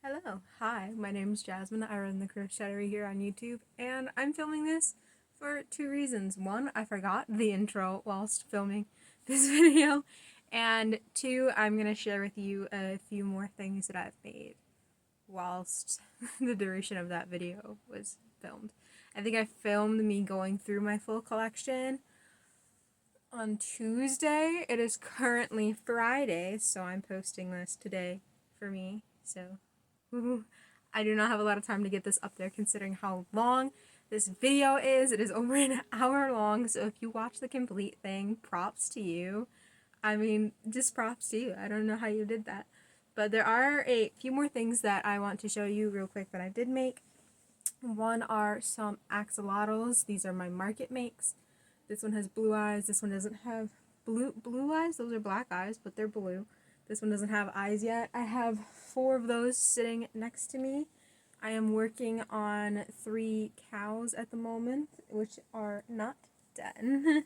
Hello, hi, my name is Jasmine. I run the Crochetery here on YouTube, and I'm filming this for two reasons. One, I forgot the intro whilst filming this video, and two, I'm going to share with you a few more things that I've made whilst the duration of that video was filmed. I think I filmed me going through my full collection on Tuesday. It is currently Friday, so I'm posting this today for me, so I do not have a lot of time to get this up there considering how long this video is. It is over an hour long, so if you watch the complete thing, props to you. I mean, just props to you. I don't know how you did that. But there are a few more things that I want to show you real quick that I did make. One are some axolotls. These are my market makes. This one has blue eyes. This one doesn't have blue eyes. Those are black eyes, but they're blue. This one doesn't have eyes yet. I have 4 of those sitting next to me. I am working on 3 cows at the moment, which are not done.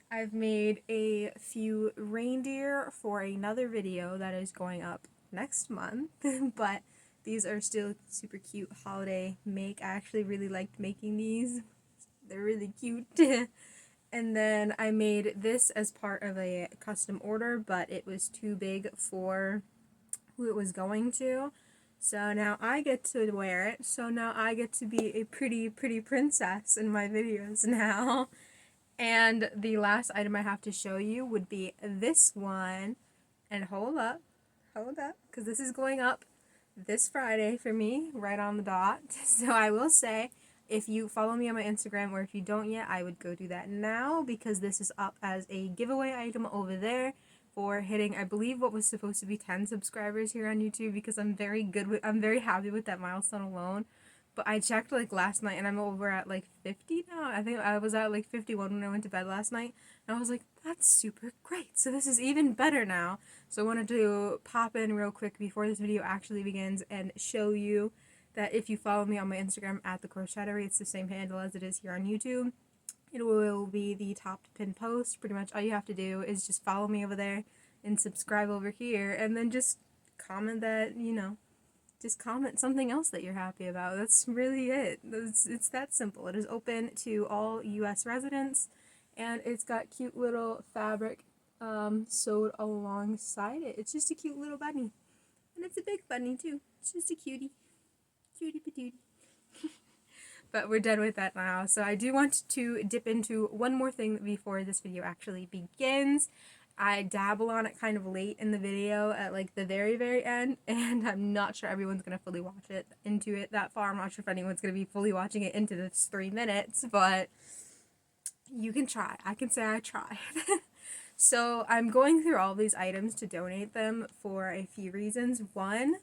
I've made a few reindeer for another video that is going up next month, but these are still super cute holiday make. I actually really liked making these. They're really cute. And then I made this as part of a custom order, but it was too big for who it was going to. So now I get to wear it. So now I get to be a pretty princess in my videos now. And the last item I have to show you would be this one. And hold up, because this is going up this Friday for me, right on the dot. So I will say, if you follow me on my Instagram, or if you don't yet, I would go do that now, because this is up as a giveaway item over there for hitting, I believe, what was supposed to be 10 subscribers here on YouTube, because I'm very happy with that milestone alone. But I checked like last night and I'm over at like 50 now. I think I was at like 51 when I went to bed last night. And I was like, that's super great. So this is even better now. So I wanted to pop in real quick before this video actually begins and show you that if you follow me on my Instagram at the Crochetery, it's the same handle as it is here on YouTube. It will be the top pinned post. Pretty much all you have to do is just follow me over there and subscribe over here, and then just comment that, just comment something else that you're happy about. That's really it. It's that simple. It is open to all US residents, and it's got cute little fabric sewed alongside it. It's just a cute little bunny. And it's a big bunny too. It's just a cutie. Cutie patootie. But we're done with that now. So I do want to dip into one more thing before this video actually begins. I dabble on it kind of late in the video at like the very end, and I'm not sure everyone's gonna fully watch it into it that far. I'm not sure if anyone's gonna be fully watching it into this 3 minutes, but you can try. I can say I tried. So I'm going through all these items to donate them for a few reasons. One,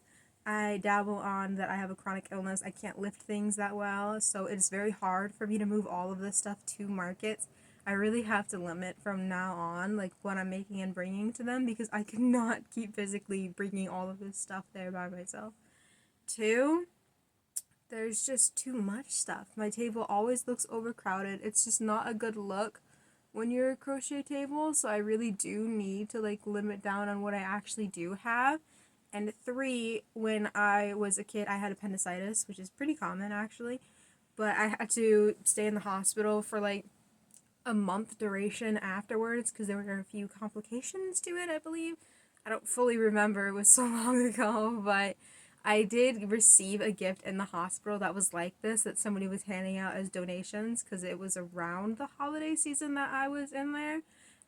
I dabble on that I have a chronic illness. I can't lift things that well, so it's very hard for me to move all of this stuff to markets. I really have to limit from now on, like, what I'm making and bringing to them, because I cannot keep physically bringing all of this stuff there by myself. Two, there's just too much stuff. My table always looks overcrowded. It's just not a good look when you're a crochet table, so I really do need to, like, limit down on what I actually do have. And 3, when I was a kid, I had appendicitis, which is pretty common actually, but I had to stay in the hospital for like a month duration afterwards because there were a few complications to it, I believe. I don't fully remember, it was so long ago, but I did receive a gift in the hospital that was like this, that somebody was handing out as donations because it was around the holiday season that I was in there.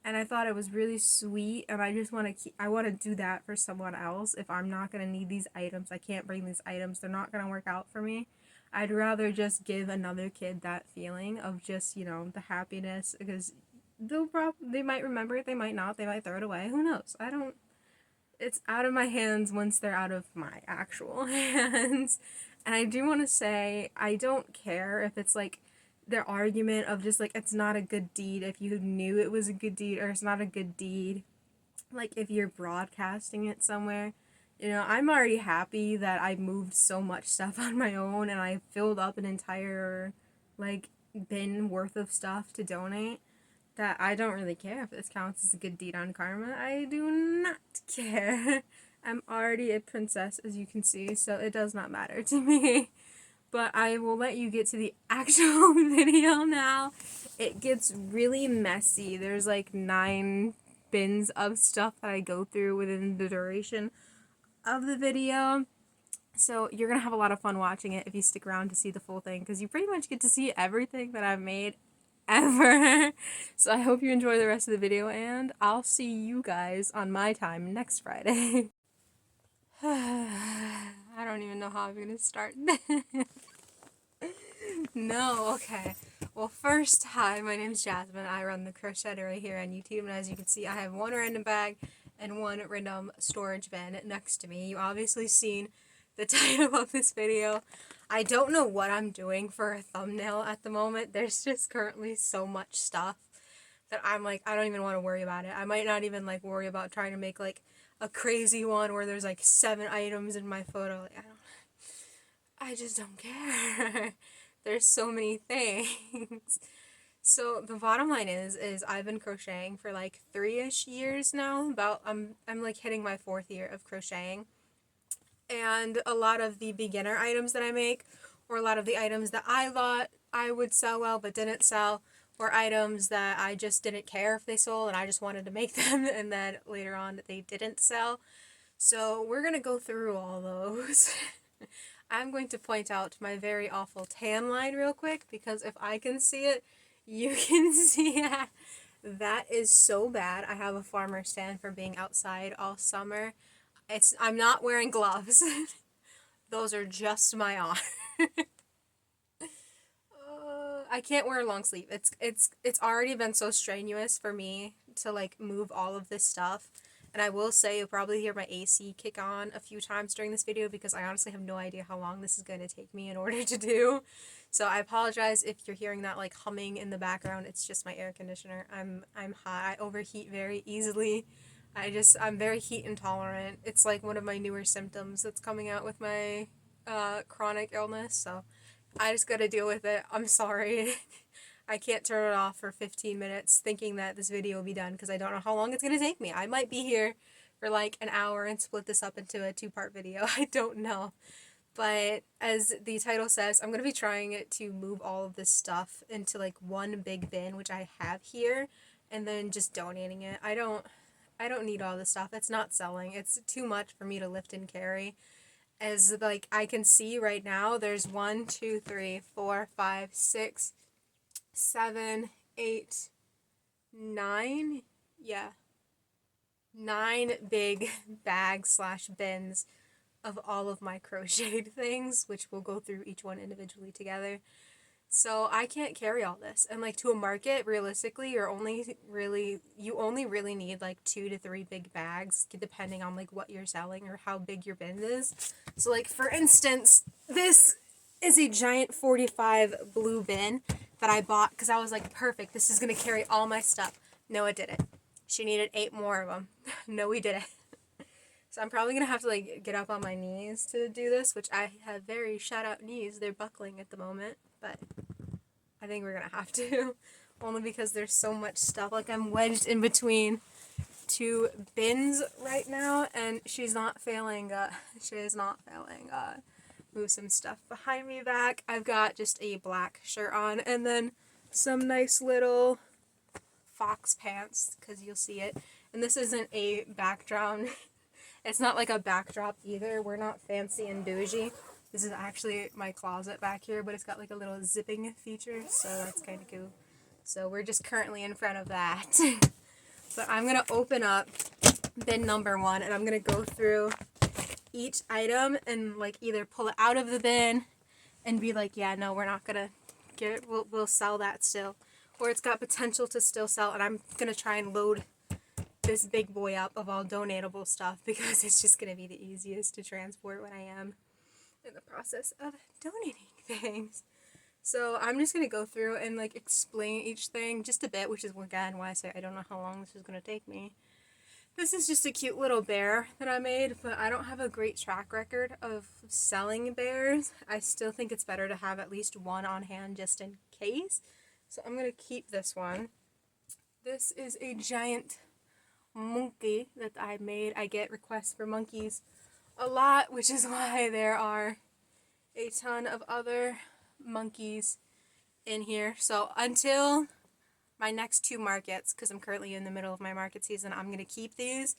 And I thought it was really sweet, and I just want to I want to do that for someone else. If I'm not going to need these items, I can't bring these items, they're not going to work out for me. I'd rather just give another kid that feeling of just, the happiness, because they might remember it, they might not, they might throw it away, who knows? It's out of my hands once they're out of my actual hands. And I do want to say, I don't care if it's like their argument of just like, it's not a good deed if you knew it was a good deed, or it's not a good deed like if you're broadcasting it somewhere. I'm already happy that I moved so much stuff on my own, and I filled up an entire like bin worth of stuff to donate, that I don't really care if this counts as a good deed on karma. I do not care. I'm already a princess, as you can see, so it does not matter to me. But I will let you get to the actual video now. It gets really messy. There's like 9 bins of stuff that I go through within the duration of the video. So you're going to have a lot of fun watching it if you stick around to see the full thing, because you pretty much get to see everything that I've made ever. So I hope you enjoy the rest of the video, and I'll see you guys on my time next Friday. I don't even know how I'm going to start this. No, okay. Well, first, hi, my name's Jasmine. I run the Crochetery here on YouTube, and as you can see, I have one random bag and one random storage bin next to me. You obviously seen the title of this video. I don't know what I'm doing for a thumbnail at the moment. There's just currently so much stuff that I'm like, I don't even want to worry about it. I might not even like worry about trying to make like a crazy one where there's like 7 items in my photo. Like, I just don't care. There's so many things. So the bottom line is I've been crocheting for like 3-ish years now. I'm like hitting my 4th year of crocheting. And a lot of the beginner items that I make, or a lot of the items that I thought I would sell well but didn't sell, were items that I just didn't care if they sold and I just wanted to make them, and then later on they didn't sell. So we're going to go through all those. I'm going to point out my very awful tan line real quick, because if I can see it, you can see it. That is so bad. I have a farmer's tan for being outside all summer. I'm not wearing gloves. Those are just my arm. I can't wear a long sleeve. It's already been so strenuous for me to like move all of this stuff. And I will say you'll probably hear my AC kick on a few times during this video, because I honestly have no idea how long this is going to take me in order to do. So I apologize if you're hearing that like humming in the background. It's just my air conditioner. I'm hot. I overheat very easily. I'm very heat intolerant. It's like one of my newer symptoms that's coming out with my chronic illness. So I just got to deal with it. I'm sorry. I can't turn it off for 15 minutes thinking that this video will be done, because I don't know how long it's going to take me. I might be here for like an hour and split this up into a 2-part video. I don't know. But as the title says, I'm going to be trying to move all of this stuff into like one big bin, which I have here, and then just donating it. I don't need all this stuff. It's not selling. It's too much for me to lift and carry. As like I can see right now, there's 1, 2, 3, 4, 5, 6, 7, 8, 9, yeah, 9 big bags / bins of all of my crocheted things, which we'll go through each one individually together. So I can't carry all this, and like to a market, realistically, you only really need like 2 to 3 big bags, depending on like what you're selling or how big your bin is. So like for instance, this is a giant 45 blue bin that I bought because I was like, perfect, this is gonna carry all my stuff. No, it didn't. She needed 8 more of them. No, we didn't. So I'm probably gonna have to like get up on my knees to do this, which I have very shut out knees. They're buckling at the moment, but I think we're gonna have to, only because there's so much stuff. Like I'm wedged in between 2 bins right now, and she's not failing. She is not failing. Move some stuff behind me back. I've got just a black shirt on, and then some nice little fox pants, because you'll see it. And this isn't a backdrop. It's not like a backdrop either. We're not fancy and bougie. This is actually my closet back here, but it's got like a little zipping feature, so that's kind of cool. So we're just currently in front of that. But I'm going to open up bin number 1, and I'm going to go through each item and like either pull it out of the bin and be like, yeah, no, we're not going to get it. We'll sell that still. Or it's got potential to still sell, and I'm going to try and load this big boy up of all donatable stuff, because it's just going to be the easiest to transport when I am in the process of donating things. So I'm just going to go through and like explain each thing just a bit, which is again why I say I don't know how long this is going to take me. This is just a cute little bear that I made, but I don't have a great track record of selling bears. I still think it's better to have at least one on hand just in case. So I'm going to keep this one. This is a giant monkey that I made. I get requests for monkeys a lot, which is why there are a ton of other monkeys in here. So until my next 2 markets, because I'm currently in the middle of my market season, I'm going to keep these.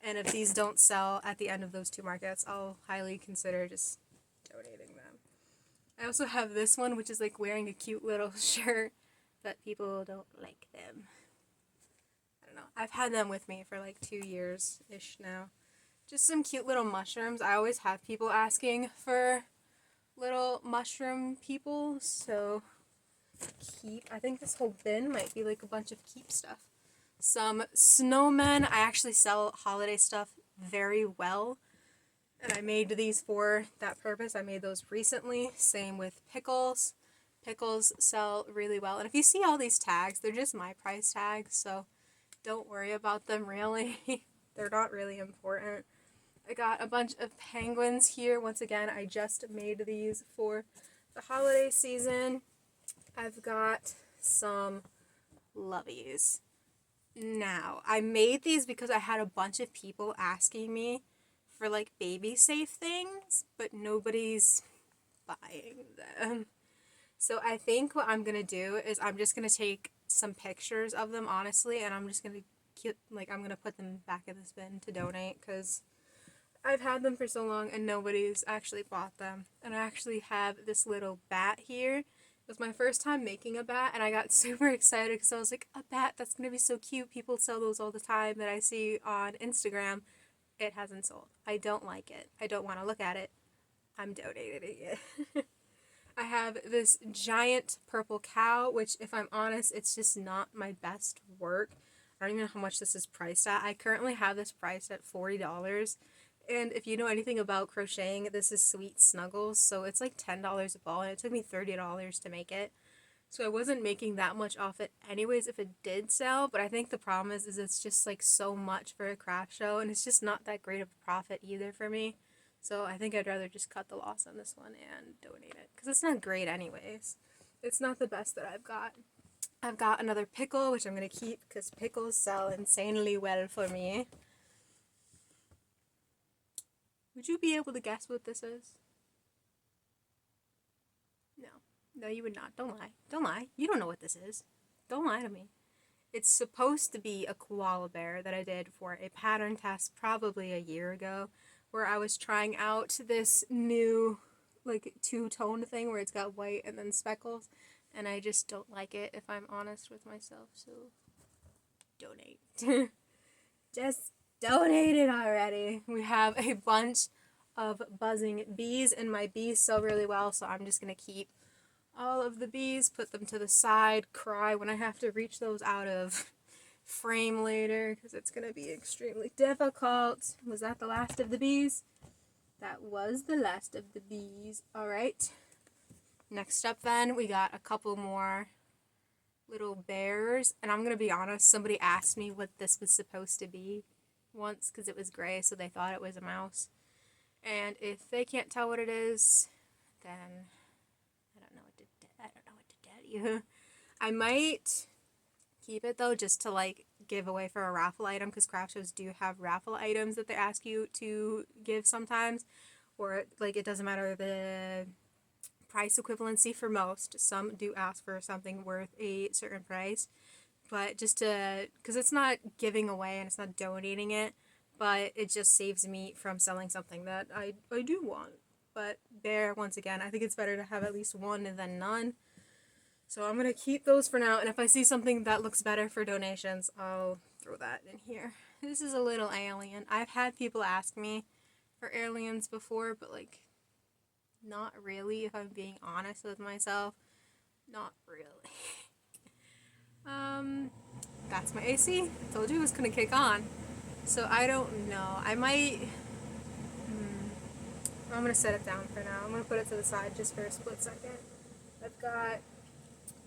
And if these don't sell at the end of those 2 markets, I'll highly consider just donating them. I also have this one, which is like wearing a cute little shirt, but people don't like them. I don't know. I've had them with me for like 2 years-ish now. Just some cute little mushrooms. I always have people asking for little mushroom people, so keep. I think this whole bin might be like a bunch of keep stuff. Some snowmen. I actually sell holiday stuff very well, and I made these for that purpose. I made those recently. Same with pickles. Pickles sell really well, and if you see all these tags, they're just my price tags, so don't worry about them really. They're not really important. I got a bunch of penguins here. Once again, I just made these for the holiday season. I've got some loveys. Now, I made these because I had a bunch of people asking me for like baby safe things, but nobody's buying them. So I think what I'm gonna do is I'm just gonna take some pictures of them, honestly, and I'm just gonna I'm gonna put them back in this bin to donate, because I've had them for so long and nobody's actually bought them. And I actually have this little bat here. It was my first time making a bat, and I got super excited because I was like, a bat, that's going to be so cute. People sell those all the time that I see on Instagram. It hasn't sold. I don't like it. I don't want to look at it. I'm donating it. I have this giant purple cow, which, if I'm honest, it's just not my best work. I don't even know how much this is priced at. I currently have this priced at $40. And if you know anything about crocheting, this is Sweet Snuggles, so it's like $10 a ball, and it took me $30 to make it. So I wasn't making that much off it anyways if it did sell, but I think the problem is it's just like so much for a craft show, and it's just not that great of a profit either for me. So I think I'd rather just cut the loss on this one and donate it, because it's not great anyways. It's not the best that I've got. I've got another pickle, which I'm going to keep because pickles sell insanely well for me. Would you be able to guess what this is? No. No, you would not. Don't lie. Don't lie. You don't know what this is. Don't lie to me. It's supposed to be a koala bear that I did for a pattern test probably a year ago, where I was trying out this new, like, two-tone thing where it's got white and then speckles, and I just don't like it, if I'm honest with myself, so donate. Just donate it already. We have a bunch of buzzing bees, and my bees sell really well, so I'm just going to keep all of the bees, put them to the side, cry when I have to reach those out of frame later, because it's going to be extremely difficult. Was that the last of the bees? That was the last of the bees. Alright. Next up then, we got a couple more little bears, and I'm going to be honest, somebody asked me what this was supposed to be once, because it was gray, so they thought it was a mouse. And if they can't tell what it is, then I don't know what to tell you. I might keep it though, just to like give away for a raffle item, because craft shows do have raffle items that they ask you to give sometimes, or like it doesn't matter the price equivalency for most. Some do ask for something worth a certain price, but just to, because it's not giving away and it's not donating it, but it just saves me from selling something that I do want. But bear, once again, I think it's better to have at least one than none. So I'm going to keep those for now, and if I see something that looks better for donations, I'll throw that in here. This is a little alien. I've had people ask me for aliens before, but like, not really, if I'm being honest with myself. Not really. That's my AC. Told you it was going to kick on. So I don't know. I might... I'm going to set it down for now. I'm going to put it to the side just for a split second. I've got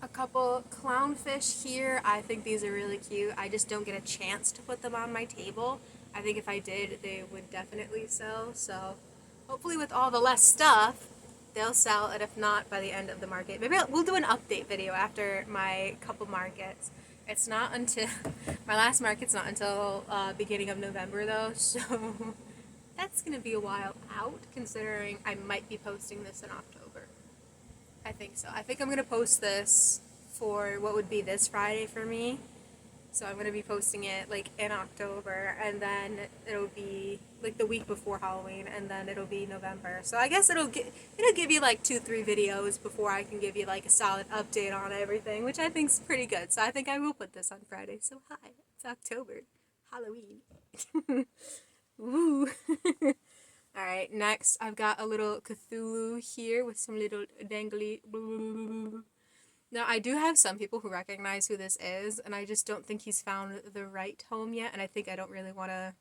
a couple clownfish here. I think these are really cute. I just don't get a chance to put them on my table. I think if I did, they would definitely sell. So hopefully with all the less stuff, they'll sell. And if not, by the end of the market. Maybe we'll do an update video after my couple markets. It's not until my last market's not until beginning of November though, so that's gonna be a while out. Considering I might be posting this in October. I think so. I think I'm gonna post this for what would be this Friday for me. So I'm gonna be posting it like in October, and then it'll be like the week before Halloween, and then it'll be November. So I guess it'll give you like 2-3 videos before I can give you like a solid update on everything, which I think's pretty good. So I think I will put this on Friday. So hi, it's October, Halloween. Woo! All right, next I've got a little Cthulhu here with some little dangly. Now, I do have some people who recognize who this is, and I just don't think he's found the right home yet, and I think I don't really want to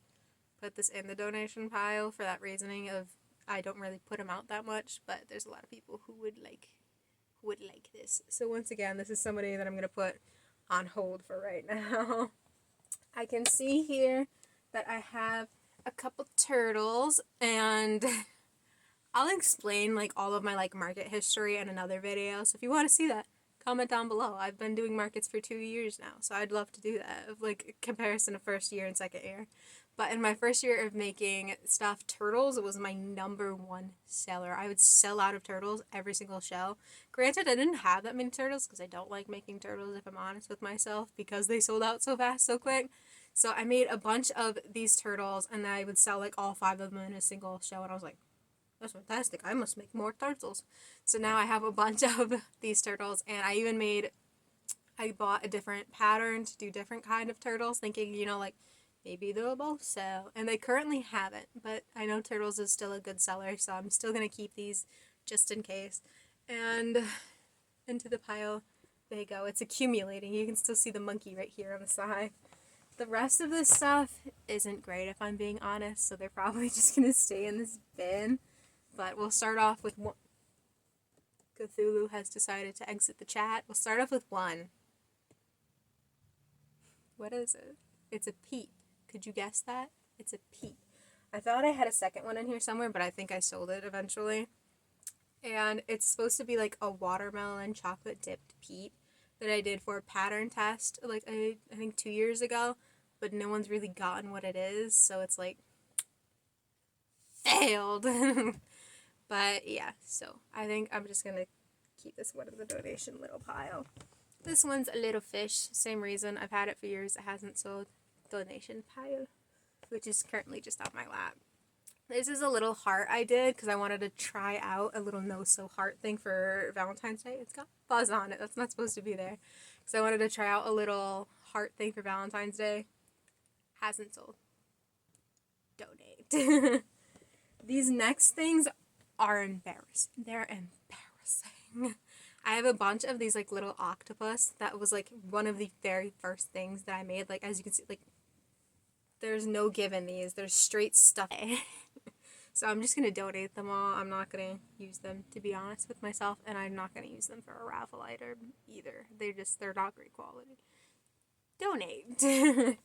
put this in the donation pile for that reasoning of I don't really put him out that much, but there's a lot of people who would like this. So once again, this is somebody that I'm going to put on hold for right now. I can see here that I have a couple turtles, and I'll explain like all of my like market history in another video, so if you want to see that, comment down below. I've been doing markets for 2 years now, so I'd love to do that, of like a comparison of first year and second year. But in my first year of making stuffed turtles, it was my #1 seller. I would sell out of turtles every single show. Granted, I didn't have that many turtles because I don't like making turtles, if I'm honest with myself, because they sold out so fast, so quick. So I made a bunch of these turtles, and I would sell like all 5 of them in a single show, and I was like, that's fantastic. I must make more turtles. So now I have a bunch of these turtles, and I bought a different pattern to do different kind of turtles, thinking, like, maybe they'll both sell. And they currently haven't, but I know turtles is still a good seller, so I'm still going to keep these just in case. And into the pile they go. It's accumulating. You can still see the monkey right here on the side. The rest of this stuff isn't great, if I'm being honest, so they're probably just going to stay in this bin. But we'll start off with one. Cthulhu has decided to exit the chat. We'll start off with one. What is it? It's a peep. Could you guess that? It's a peep. I thought I had a second one in here somewhere, but I think I sold it eventually. And it's supposed to be like a watermelon chocolate dipped peep that I did for a pattern test, like I think 2 years ago, but no one's really gotten what it is, so it's like failed. But yeah, so I think I'm just gonna keep this one in the donation little pile. This one's a little fish, same reason. I've had it for years, it hasn't sold. Donation pile, which is currently just on my lap. This is a little heart I did because I wanted to try out a little no-sew heart thing for Valentine's Day. It's got fuzz on it, that's not supposed to be there. So I wanted to try out a little heart thing for Valentine's Day. Hasn't sold. Donate. These next things are embarrassing. They're embarrassing. I have a bunch of these like little octopus. That was like one of the very first things that I made. Like, as you can see, like, there's no give in these. They're straight stuff. So I'm just going to donate them all. I'm not going to use them, to be honest with myself, and I'm not going to use them for a raffle item either. They're not great quality. Donate.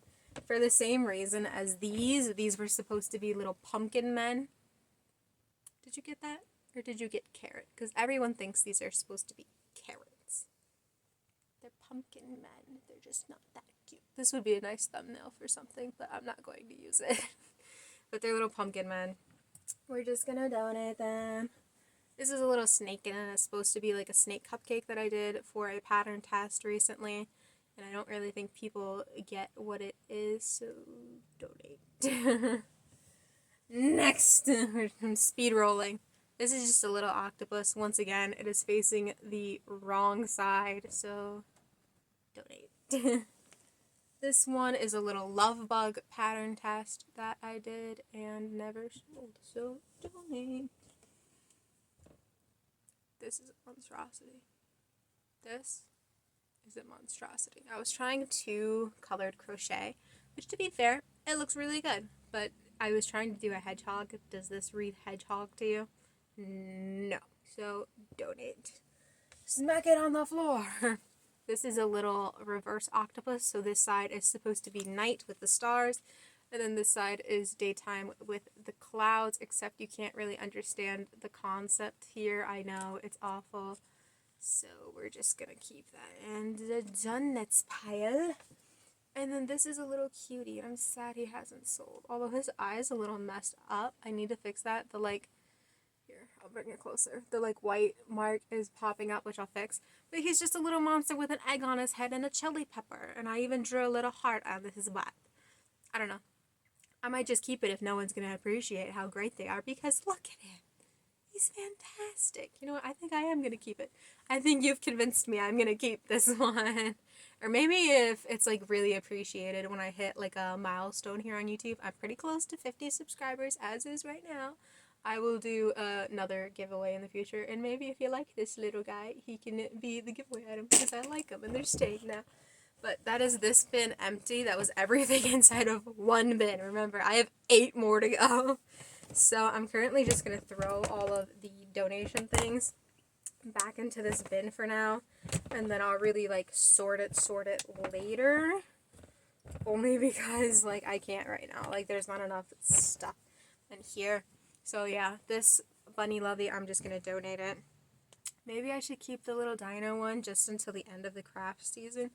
For the same reason as these were supposed to be little pumpkin men. Did you get that? Or did you get carrot? Because everyone thinks these are supposed to be carrots. They're pumpkin men. They're just not that cute. This would be a nice thumbnail for something, but I'm not going to use it. But they're little pumpkin men. We're just going to donate them. This is a little snake, and it's supposed to be like a snake cupcake that I did for a pattern test recently. And I don't really think people get what it is, so donate. Next, I'm speed rolling. This is just a little octopus. Once again, it is facing the wrong side, so donate. This one is a little love bug pattern test that I did and never sold, so donate. This is a monstrosity. This is a monstrosity. I was trying to colored crochet, which, to be fair, it looks really good, but I was trying to do a hedgehog. Does this read hedgehog to you? No. So, donate. Smack it on the floor. This is a little reverse octopus. So this side is supposed to be night with the stars. And then this side is daytime with the clouds. Except you can't really understand the concept here. I know, it's awful. So we're just gonna keep that in the donuts pile. And then this is a little cutie. I'm sad he hasn't sold. Although his eye is a little messed up. I need to fix that. The like, here, I'll bring it closer. The like white mark is popping up, which I'll fix. But he's just a little monster with an egg on his head and a chili pepper. And I even drew a little heart out of his butt. I don't know. I might just keep it if no one's going to appreciate how great they are, because look at him. He's fantastic. You know what? I think I am going to keep it. I think you've convinced me I'm going to keep this one. Or maybe if it's like really appreciated when I hit like a milestone here on YouTube. I'm pretty close to 50 subscribers as is right now. I will do another giveaway in the future. And maybe if you like this little guy, he can be the giveaway item because I like him and they're staying now. But that is this bin empty. That was everything inside of one bin. Remember, I have 8 more to go. So I'm currently just going to throw all of the donation things back into this bin for now. And then I'll really like sort it later. Only because like I can't right now. Like there's not enough stuff in here. So yeah, this bunny lovey, I'm just going to donate it. Maybe I should keep the little dino one just until the end of the craft season.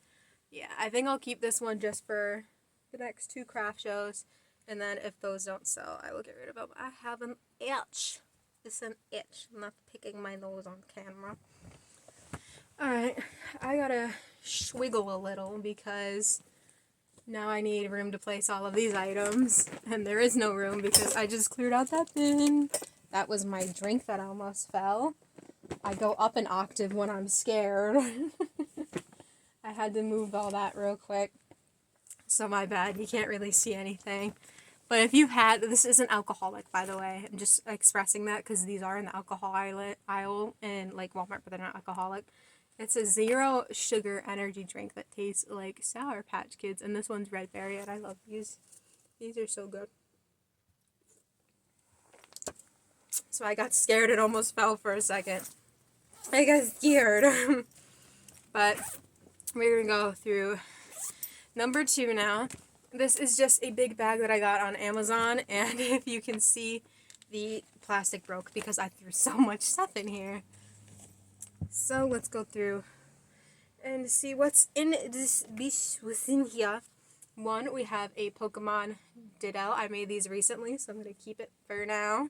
Yeah, I think I'll keep this one just for the next 2 craft shows. And then if those don't sell, I will get rid of them. I have an itch. It's an itch. I'm not picking my nose on camera. Alright, I gotta swiggle a little because now I need room to place all of these items. And there is no room because I just cleared out that bin. That was my drink that almost fell. I go up an octave when I'm scared. I had to move all that real quick. So my bad, you can't really see anything. But if you've had, this isn't alcoholic, by the way. I'm just expressing that because these are in the alcohol aisle in like Walmart, but they're not alcoholic. It's a 0 sugar energy drink that tastes like Sour Patch Kids, and this one's red berry, and I love these. These are so good. So I got scared, it almost fell for a second. I got scared. But we're gonna go through number 2 now. This is just a big bag that I got on Amazon, and if you can see, the plastic broke because I threw so much stuff in here. So let's go through and see what's in this what's in here. 1, we have a Pokemon Diddle. I made these recently, so I'm going to keep it for now.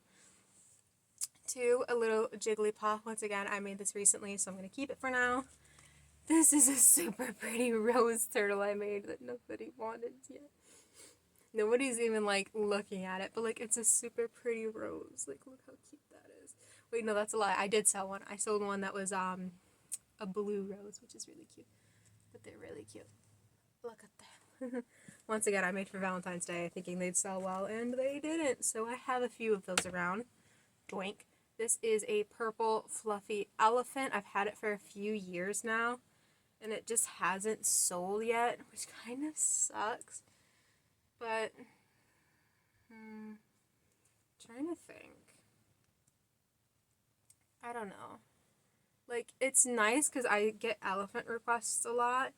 2, a little Jigglypuff. Once again, I made this recently, so I'm going to keep it for now. This is a super pretty rose turtle I made that nobody wanted yet. Nobody's even, like, looking at it, but, like, it's a super pretty rose. Like, look how cute that is. Wait, no, that's a lie. I did sell one. I sold one that was, a blue rose, which is really cute. But they're really cute. Look at that. Once again, I made for Valentine's Day thinking they'd sell well, and they didn't. So I have a few of those around. Doink. This is a purple fluffy elephant. I've had it for a few years now, and it just hasn't sold yet, which kind of sucks. But, trying to think. I don't know. Like, it's nice because I get elephant requests a lot,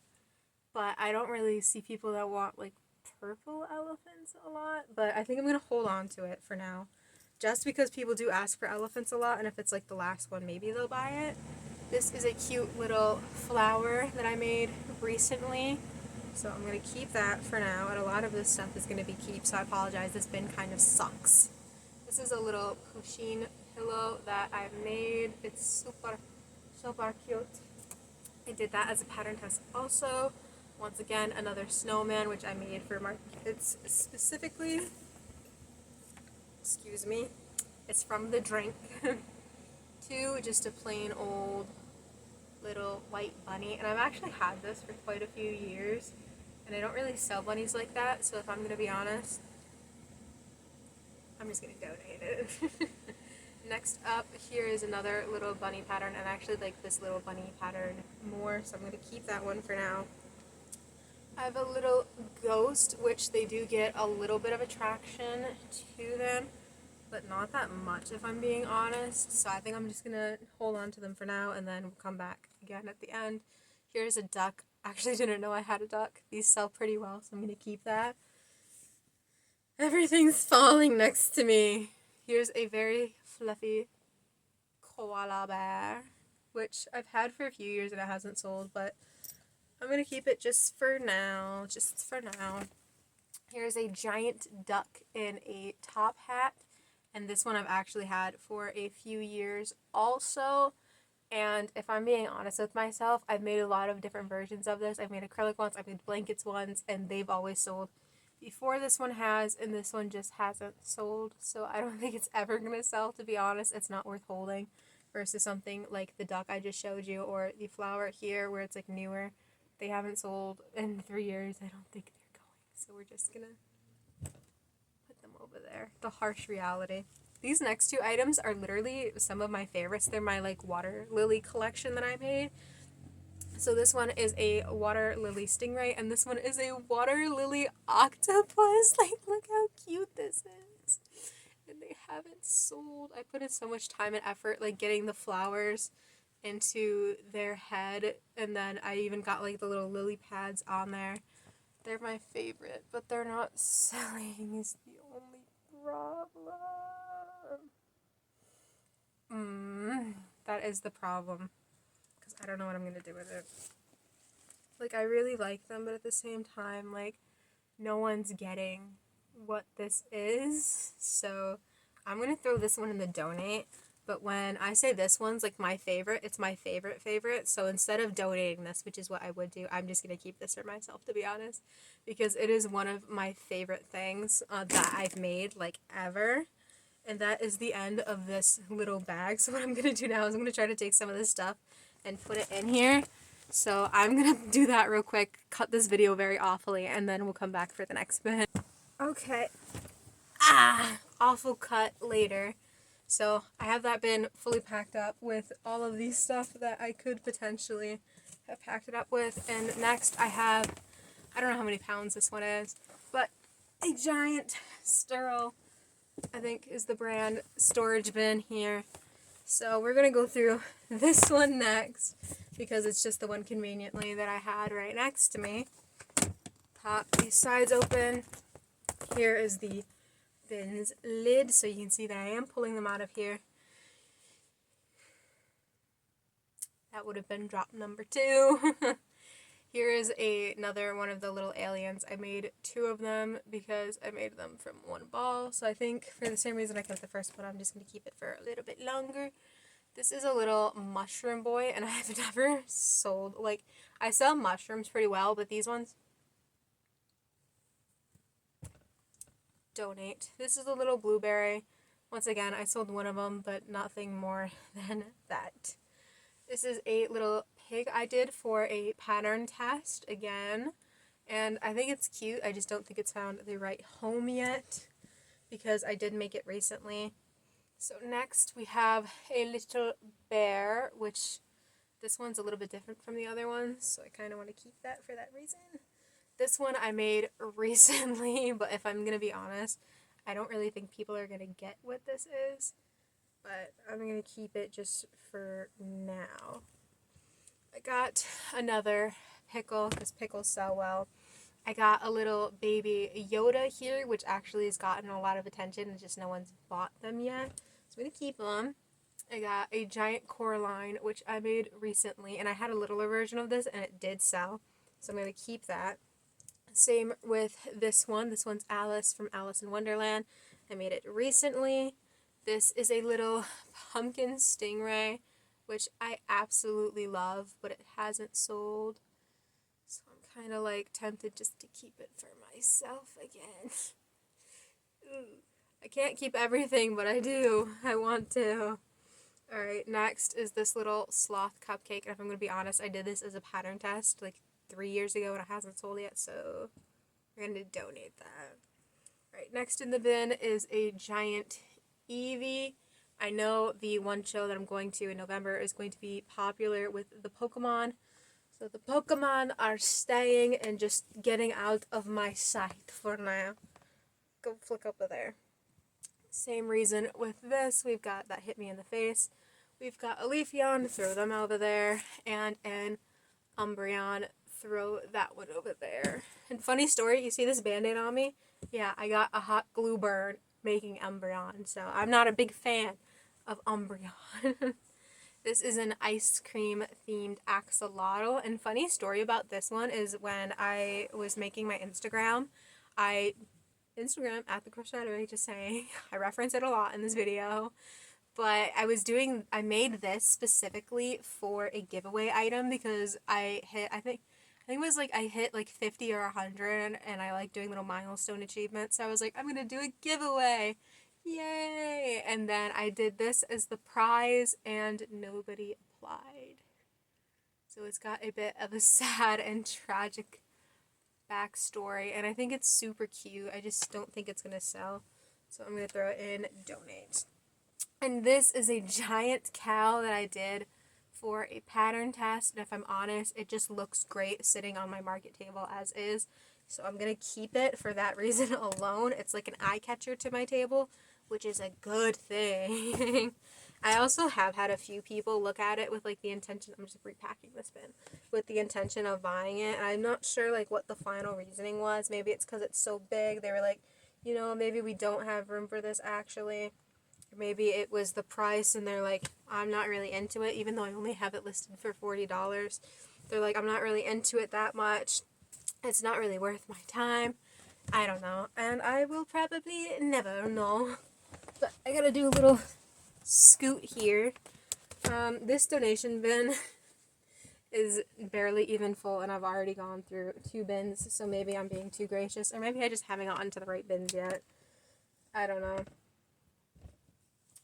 but I don't really see people that want, like, purple elephants a lot. But I think I'm going to hold on to it for now. Just because people do ask for elephants a lot, and if it's, like, the last one, maybe they'll buy it. This is a cute little flower that I made recently. So I'm going to keep that for now, and a lot of this stuff is going to be keep, so I apologize, this bin kind of sucks. This is a little Pusheen pillow that I made. It's super cute. I did that as a pattern test also. Once again, another snowman, which I made for my kids specifically. Excuse me. It's from the drink. 2, just a plain old little white bunny, and I've actually had this for quite a few years. And I don't really sell bunnies like that, so if I'm going to be honest, I'm just going to donate it. Next up, here is another little bunny pattern, and I actually like this little bunny pattern more, so I'm going to keep that one for now. I have a little ghost, which they do get a little bit of attraction to them, but not that much if I'm being honest, so I think I'm just going to hold on to them for now, and then we'll come back again at the end. Here's a duck. Actually didn't know I had a duck. These sell pretty well, so I'm going to keep that. Everything's falling next to me. Here's a very fluffy koala bear. which I've had for a few years and it hasn't sold, but I'm going to keep it just for now. Just for now. Here's a giant duck in a top hat. And this one I've actually had for a few years also. And if I'm being honest with myself, I've made a lot of different versions of this. I've made acrylic ones, I've made blankets ones, and they've always sold before this one has, and this one just hasn't sold. So I don't think it's ever going to sell, to be honest. It's not worth holding versus something like the duck I just showed you or the flower here where it's like newer. They haven't sold in 3 years. I don't think they're going. So we're just going to put them over there. The harsh reality. These next two items are literally some of my favorites. They're my like water lily collection that I made. So this one is a water lily stingray and this one is a water lily octopus. Like, look how cute this is. And they haven't sold. I put in so much time and effort like getting the flowers into their head, and then I even got like the little lily pads on there. They're my favorite, but they're not selling is the only problem. That is the problem, because I don't know what I'm going to do with it. Like, I really like them, but at the same time, like, no one's getting what this is, so I'm going to throw this one in the donate. But when I say this one's like my favorite, it's my favorite. So instead of donating this, which is what I would do, I'm just going to keep this for myself, to be honest. Because it is one of my favorite things that I've made, like, ever. And that is the end of this little bag. So what I'm going to do now is I'm going to try to take some of this stuff and put it in here. So I'm going to do that real quick, cut this video very awfully, and then we'll come back for the next bit. Okay. Awful cut later. So I have that bin fully packed up with all of these stuff that I could potentially have packed it up with. And next I have, I don't know how many pounds this one is, but a giant Sterl, I think is the brand, storage bin here. So we're going to go through this one next because it's just the one conveniently that I had right next to me. Pop these sides open. Here is the bin's lid, so you can see that I am pulling them out of here. That would have been drop number 2. Here is another one of the little aliens. I made 2 of them because I made them from one ball, so I think for the same reason I kept the first one, I'm just going to keep it for a little bit longer. This is a little mushroom boy, and I have never sold, like, I sell mushrooms pretty well, but these ones, donate. This is a little blueberry. Once again, I sold one of them, but nothing more than that. This is a little pig I did for a pattern test again, and I think it's cute. I just don't think it's found the right home yet because I did make it recently. So next we have a little bear, which this one's a little bit different from the other ones, so I kind of want to keep that for that reason. This one I made recently, but if I'm going to be honest, I don't really think people are going to get what this is. But I'm going to keep it just for now. I got another pickle, because pickles sell well. I got a little baby Yoda here, which actually has gotten a lot of attention, and just no one's bought them yet. So I'm going to keep them. I got a giant Coraline, which I made recently, and I had a littler version of this, and it did sell. So I'm going to keep that. Same with this one. This one's Alice from Alice in Wonderland. I made it recently. This is a little pumpkin stingray, which I absolutely love, but it hasn't sold. So I'm kind of like tempted just to keep it for myself again. I can't keep everything, but I do. I want to. Alright, next is this little sloth cupcake. And if I'm going to be honest, I did this as a pattern test like 3 years ago and it hasn't sold yet, so we're going to donate that. Alright, next in the bin is a giant Eevee. I know the one show that I'm going to in November is going to be popular with the Pokemon. So the Pokemon are staying and just getting out of my sight for now. Go flick over there. Same reason with this. We've got that hit me in the face. We've got a Leafeon, throw them over there, and an Umbreon, throw that one over there. And funny story, you see this band-aid on me? Yeah, I got a hot glue burn making Umbreon, so I'm not a big fan of Umbreon. This is an ice cream themed axolotl. And funny story about this one is when I was making my Instagram at the crochetery, just saying, I reference it a lot in this video. But I made this specifically for a giveaway item because I think it was like I hit like 50 or 100 and I like doing little milestone achievements. So I was like, I'm going to do a giveaway. Yay! And then I did this as the prize and nobody applied. So it's got a bit of a sad and tragic backstory, and I think it's super cute. I just don't think it's going to sell. So I'm going to throw it in donate. And this is a giant cow that I did for a pattern test, and if I'm honest, it just looks great sitting on my market table as is. So I'm going to keep it for that reason alone. It's like an eye catcher to my table, which is a good thing. I also have had a few people look at it with like the intention, I'm just repacking this bin, with the intention of buying it. And I'm not sure like what the final reasoning was. Maybe it's because it's so big. They were like, you know, maybe we don't have room for this actually. Or maybe it was the price and they're like, I'm not really into it, even though I only have it listed for $40. They're like, I'm not really into it that much. It's not really worth my time. I don't know. And I will probably never know. But I gotta do a little scoot here. This donation bin is barely even full and I've already gone through 2 bins, so maybe I'm being too gracious, or maybe I just haven't gotten to the right bins yet. I don't know.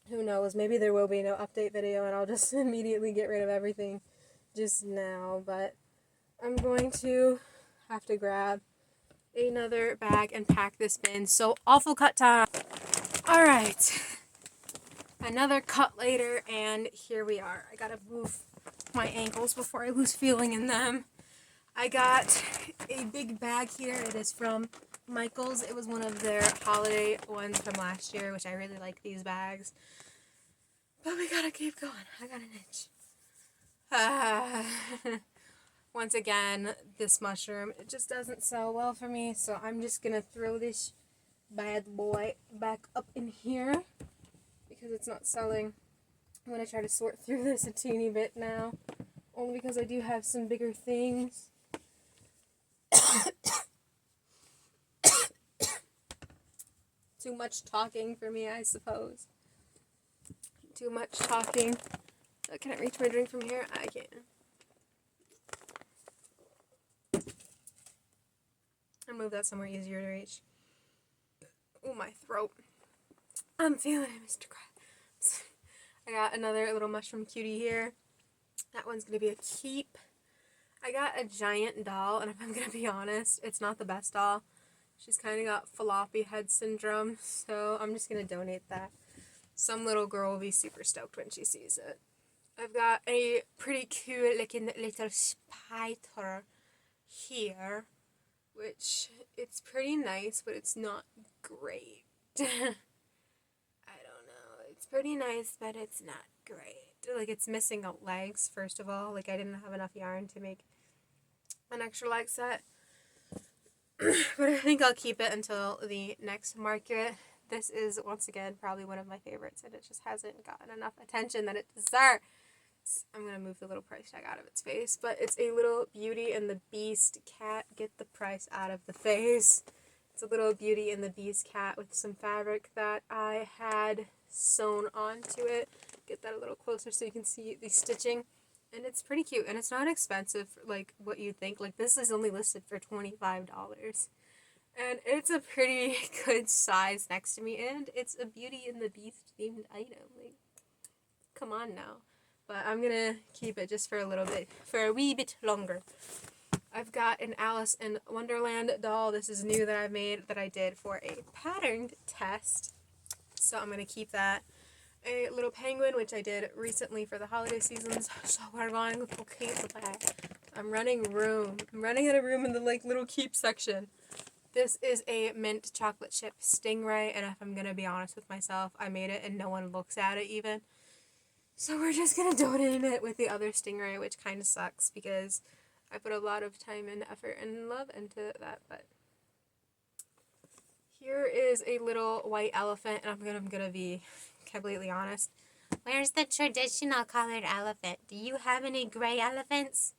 Who knows? Maybe there will be no update video and I'll just immediately get rid of everything just now, but I'm going to have to grab another bag and pack this bin. So awful cut time. Alright. Another cut later, and here we are. I gotta move my ankles before I lose feeling in them. I got a big bag here. It is from Michael's. It was one of their holiday ones from last year, which I really like these bags. But we gotta keep going. I got an itch. Once again, this mushroom, it just doesn't sell well for me, so I'm just gonna throw this bad boy back up in here because it's not selling. I'm gonna try to sort through this a teeny bit now, only because I do have some bigger things. Too much talking for me, I suppose. Too much talking. Can I reach my drink from here? I can. I'll move that somewhere easier to reach. Oh, my throat. I'm feeling it, Mr. Krabs. I got another little mushroom cutie here. That one's going to be a keep. I got a giant doll, and if I'm going to be honest, it's not the best doll. She's kind of got floppy head syndrome, so I'm just going to donate that. Some little girl will be super stoked when she sees it. I've got a pretty cute looking little spider here, which it's pretty nice, but it's not great. I don't know. It's pretty nice, but it's not great. Like, it's missing legs, first of all. Like, I didn't have enough yarn to make an extra leg set. But I think I'll keep it until the next market. This is, once again, probably one of my favorites, and it just hasn't gotten enough attention that it deserves. I'm going to move the little price tag out of its face, but it's a little Beauty and the Beast cat. Get the price out of the face. It's a little Beauty and the Beast cat with some fabric that I had sewn onto it. Get that a little closer so you can see the stitching. And it's pretty cute, and it's not expensive like what you think. Like, this is only listed for $25. And it's a pretty good size next to me, and it's a Beauty and the Beast themed item. Like, come on now. But I'm gonna keep it just for a little bit, for a wee bit longer. I've got an Alice in Wonderland doll. This is new that I've made, that I did for a patterned test. So I'm gonna keep that. A little penguin, which I did recently for the holiday seasons. So we're going to keep that. I'm running out of room in the like little keep section. This is a mint chocolate chip stingray, and if I'm gonna be honest with myself, I made it and no one looks at it even. So we're just gonna donate it with the other stingray, which kind of sucks because I put a lot of time and effort and love into that. But here is a little white elephant, and I'm gonna be completely honest. Where's the traditional colored elephant? Do you have any gray elephants?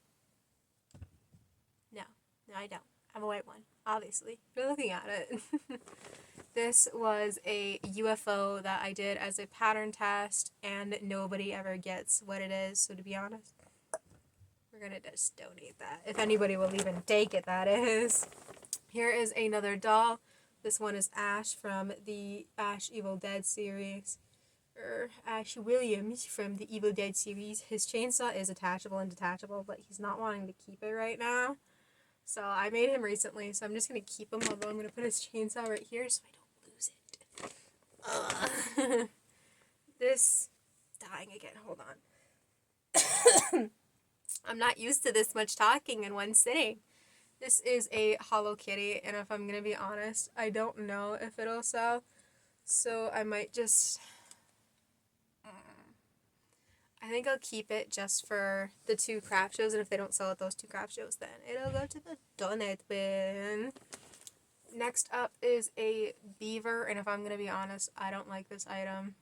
No. No, I don't. I have a white one, obviously. You're looking at it. This was a UFO that I did as a pattern test, and nobody ever gets what it is, so to be honest, we're gonna just donate that. If anybody will even take it, that is. Here is another doll. This one is Ash from the Ash Evil Dead series. Ash Williams from the Evil Dead series. His chainsaw is attachable and detachable, but he's not wanting to keep it right now. So I made him recently, so I'm just going to keep him, although I'm going to put his chainsaw right here so I don't lose it. This is dying again. Hold on. I'm not used to this much talking in one sitting. This is a Hello Kitty, and if I'm going to be honest, I don't know if it'll sell. So I might just... I think I'll keep it just for the 2 craft shows, and if they don't sell at those 2 craft shows, then it'll go to the donate bin. Next up is a beaver, and if I'm going to be honest, I don't like this item.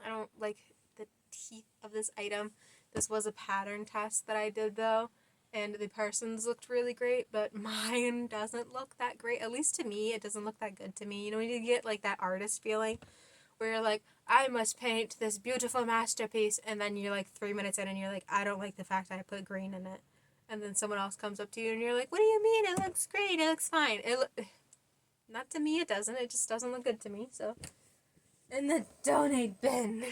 I don't like the teeth of this item. This was a pattern test that I did, though, and the person's looked really great, but mine doesn't look that great. At least to me, it doesn't look that good to me. You know, when you get, like, that artist feeling where you're like, I must paint this beautiful masterpiece, and then you're like 3 minutes in and you're like, I don't like the fact that I put green in it. And then someone else comes up to you and you're like, what do you mean? It looks great. It looks fine. Not to me, it doesn't. It just doesn't look good to me. So, in the donate bin.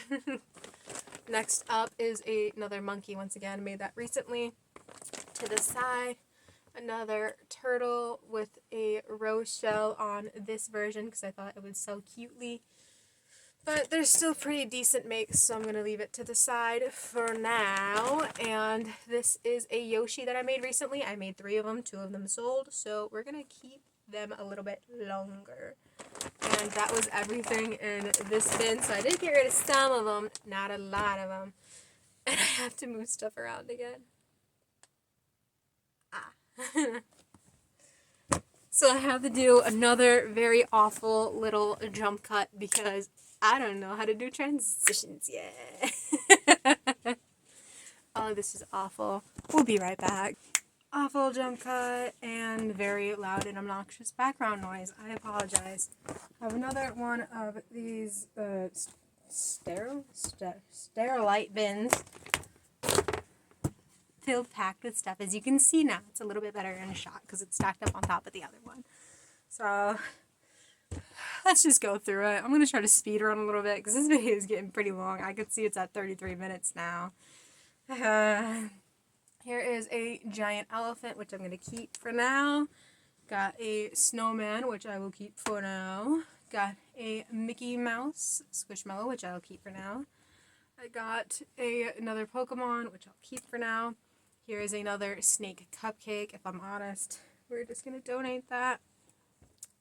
Next up is another monkey. Once again, I made that recently. To the side, another turtle with a rose shell on this version because I thought it would sell cutely. But they're still pretty decent makes, so I'm going to leave it to the side for now. And this is a Yoshi that I made recently. I made 3 of them. 2 of them sold, so we're going to keep them a little bit longer. And that was everything in this bin, so I did get rid of some of them, not a lot of them. And I have to move stuff around again. So I have to do another very awful little jump cut because I don't know how to do transitions yet. Oh, this is awful. We'll be right back. Awful jump cut and very loud and obnoxious background noise. I apologize. I have another one of these sterilite bins filled packed with stuff. As you can see now, it's a little bit better in a shot because it's stacked up on top of the other one. So let's just go through it. I'm going to try to speed run a little bit because this video is getting pretty long. I can see it's at 33 minutes now. Here is a giant elephant, which I'm going to keep for now. Got a snowman, which I will keep for now. Got a Mickey Mouse Squishmallow, which I'll keep for now. I got another Pokemon, which I'll keep for now. Here is another snake cupcake, if I'm honest. We're just going to donate that.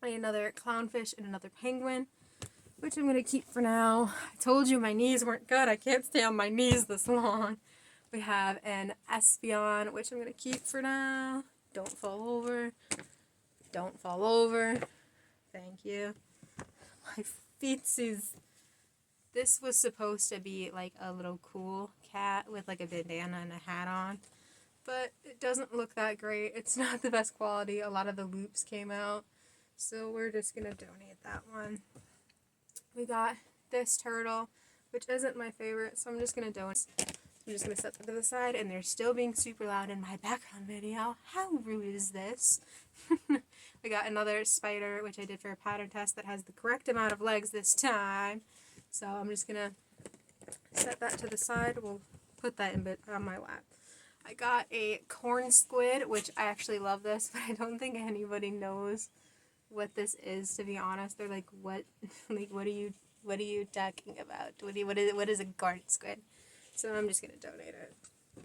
Another clownfish and another penguin, which I'm going to keep for now. I told you my knees weren't good. I can't stay on my knees this long. We have an Espeon, which I'm going to keep for now. Don't fall over. Don't fall over. Thank you. My feetsies. This was supposed to be like a little cool cat with like a bandana and a hat on. But it doesn't look that great. It's not the best quality. A lot of the loops came out. So we're just going to donate that one. We got this turtle, which isn't my favorite, so I'm just going to donate. I'm just going to set that to the side, and they're still being super loud in my background video. How rude is this? We got another spider, which I did for a pattern test that has the correct amount of legs this time. So I'm just going to set that to the side. We'll put that on my lap. I got a corn squid, which I actually love this, but I don't think anybody knows what this is, to be honest. They're like, what? Like, what are you talking about? What is a corn squid? So I'm just gonna donate it.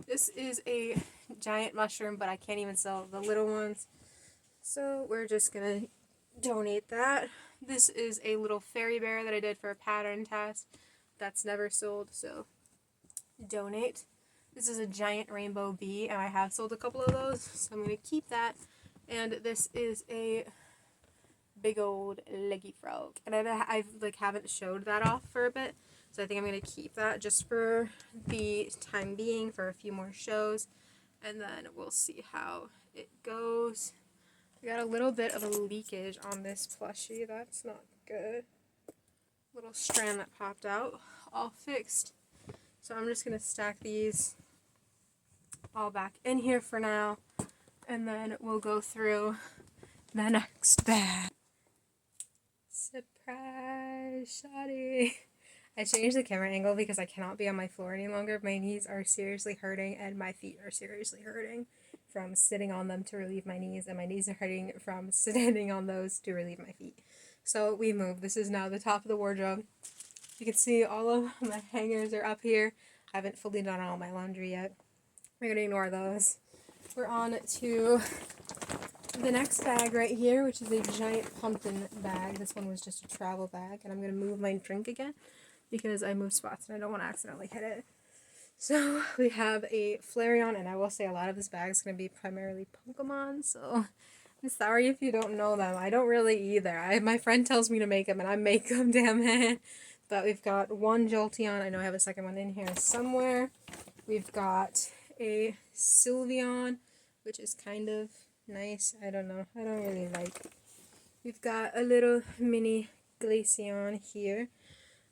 This is a giant mushroom, but I can't even sell the little ones. So we're just gonna donate that. This is a little fairy bear that I did for a pattern test. That's never sold, so donate. This is a giant rainbow bee, and I have sold a couple of those, so I'm gonna keep that. And this is a big old leggy frog, and I like haven't showed that off for a bit So I think I'm going to keep that just for the time being for a few more shows. And then we'll see how it goes. We got a little bit of a leakage on this plushie. That's not good. Little strand that popped out. All fixed. So I'm just going to stack these all back in here for now. And then we'll go through the next bag. Surprise, shawty. I changed the camera angle because I cannot be on my floor any longer. My knees are seriously hurting and my feet are seriously hurting from sitting on them to relieve my knees, and my knees are hurting from standing on those to relieve my feet. So we moved. This is now the top of the wardrobe. You can see all of my hangers are up here. I haven't fully done all my laundry yet. We're going to ignore those. We're on to the next bag right here, which is a giant pumpkin bag. This one was just a travel bag, and I'm going to move my drink again because I moved spots and I don't want to accidentally hit it. So we have a Flareon, and I will say a lot of this bag is going to be primarily Pokemon, so I'm sorry if you don't know them. I don't really either. My friend tells me to make them, and I make them, damn it. But we've got one Jolteon. I know I have a second one in here somewhere. We've got a Sylveon, which is kind of nice. I don't know. I don't really like. We've got a little mini Glaceon here.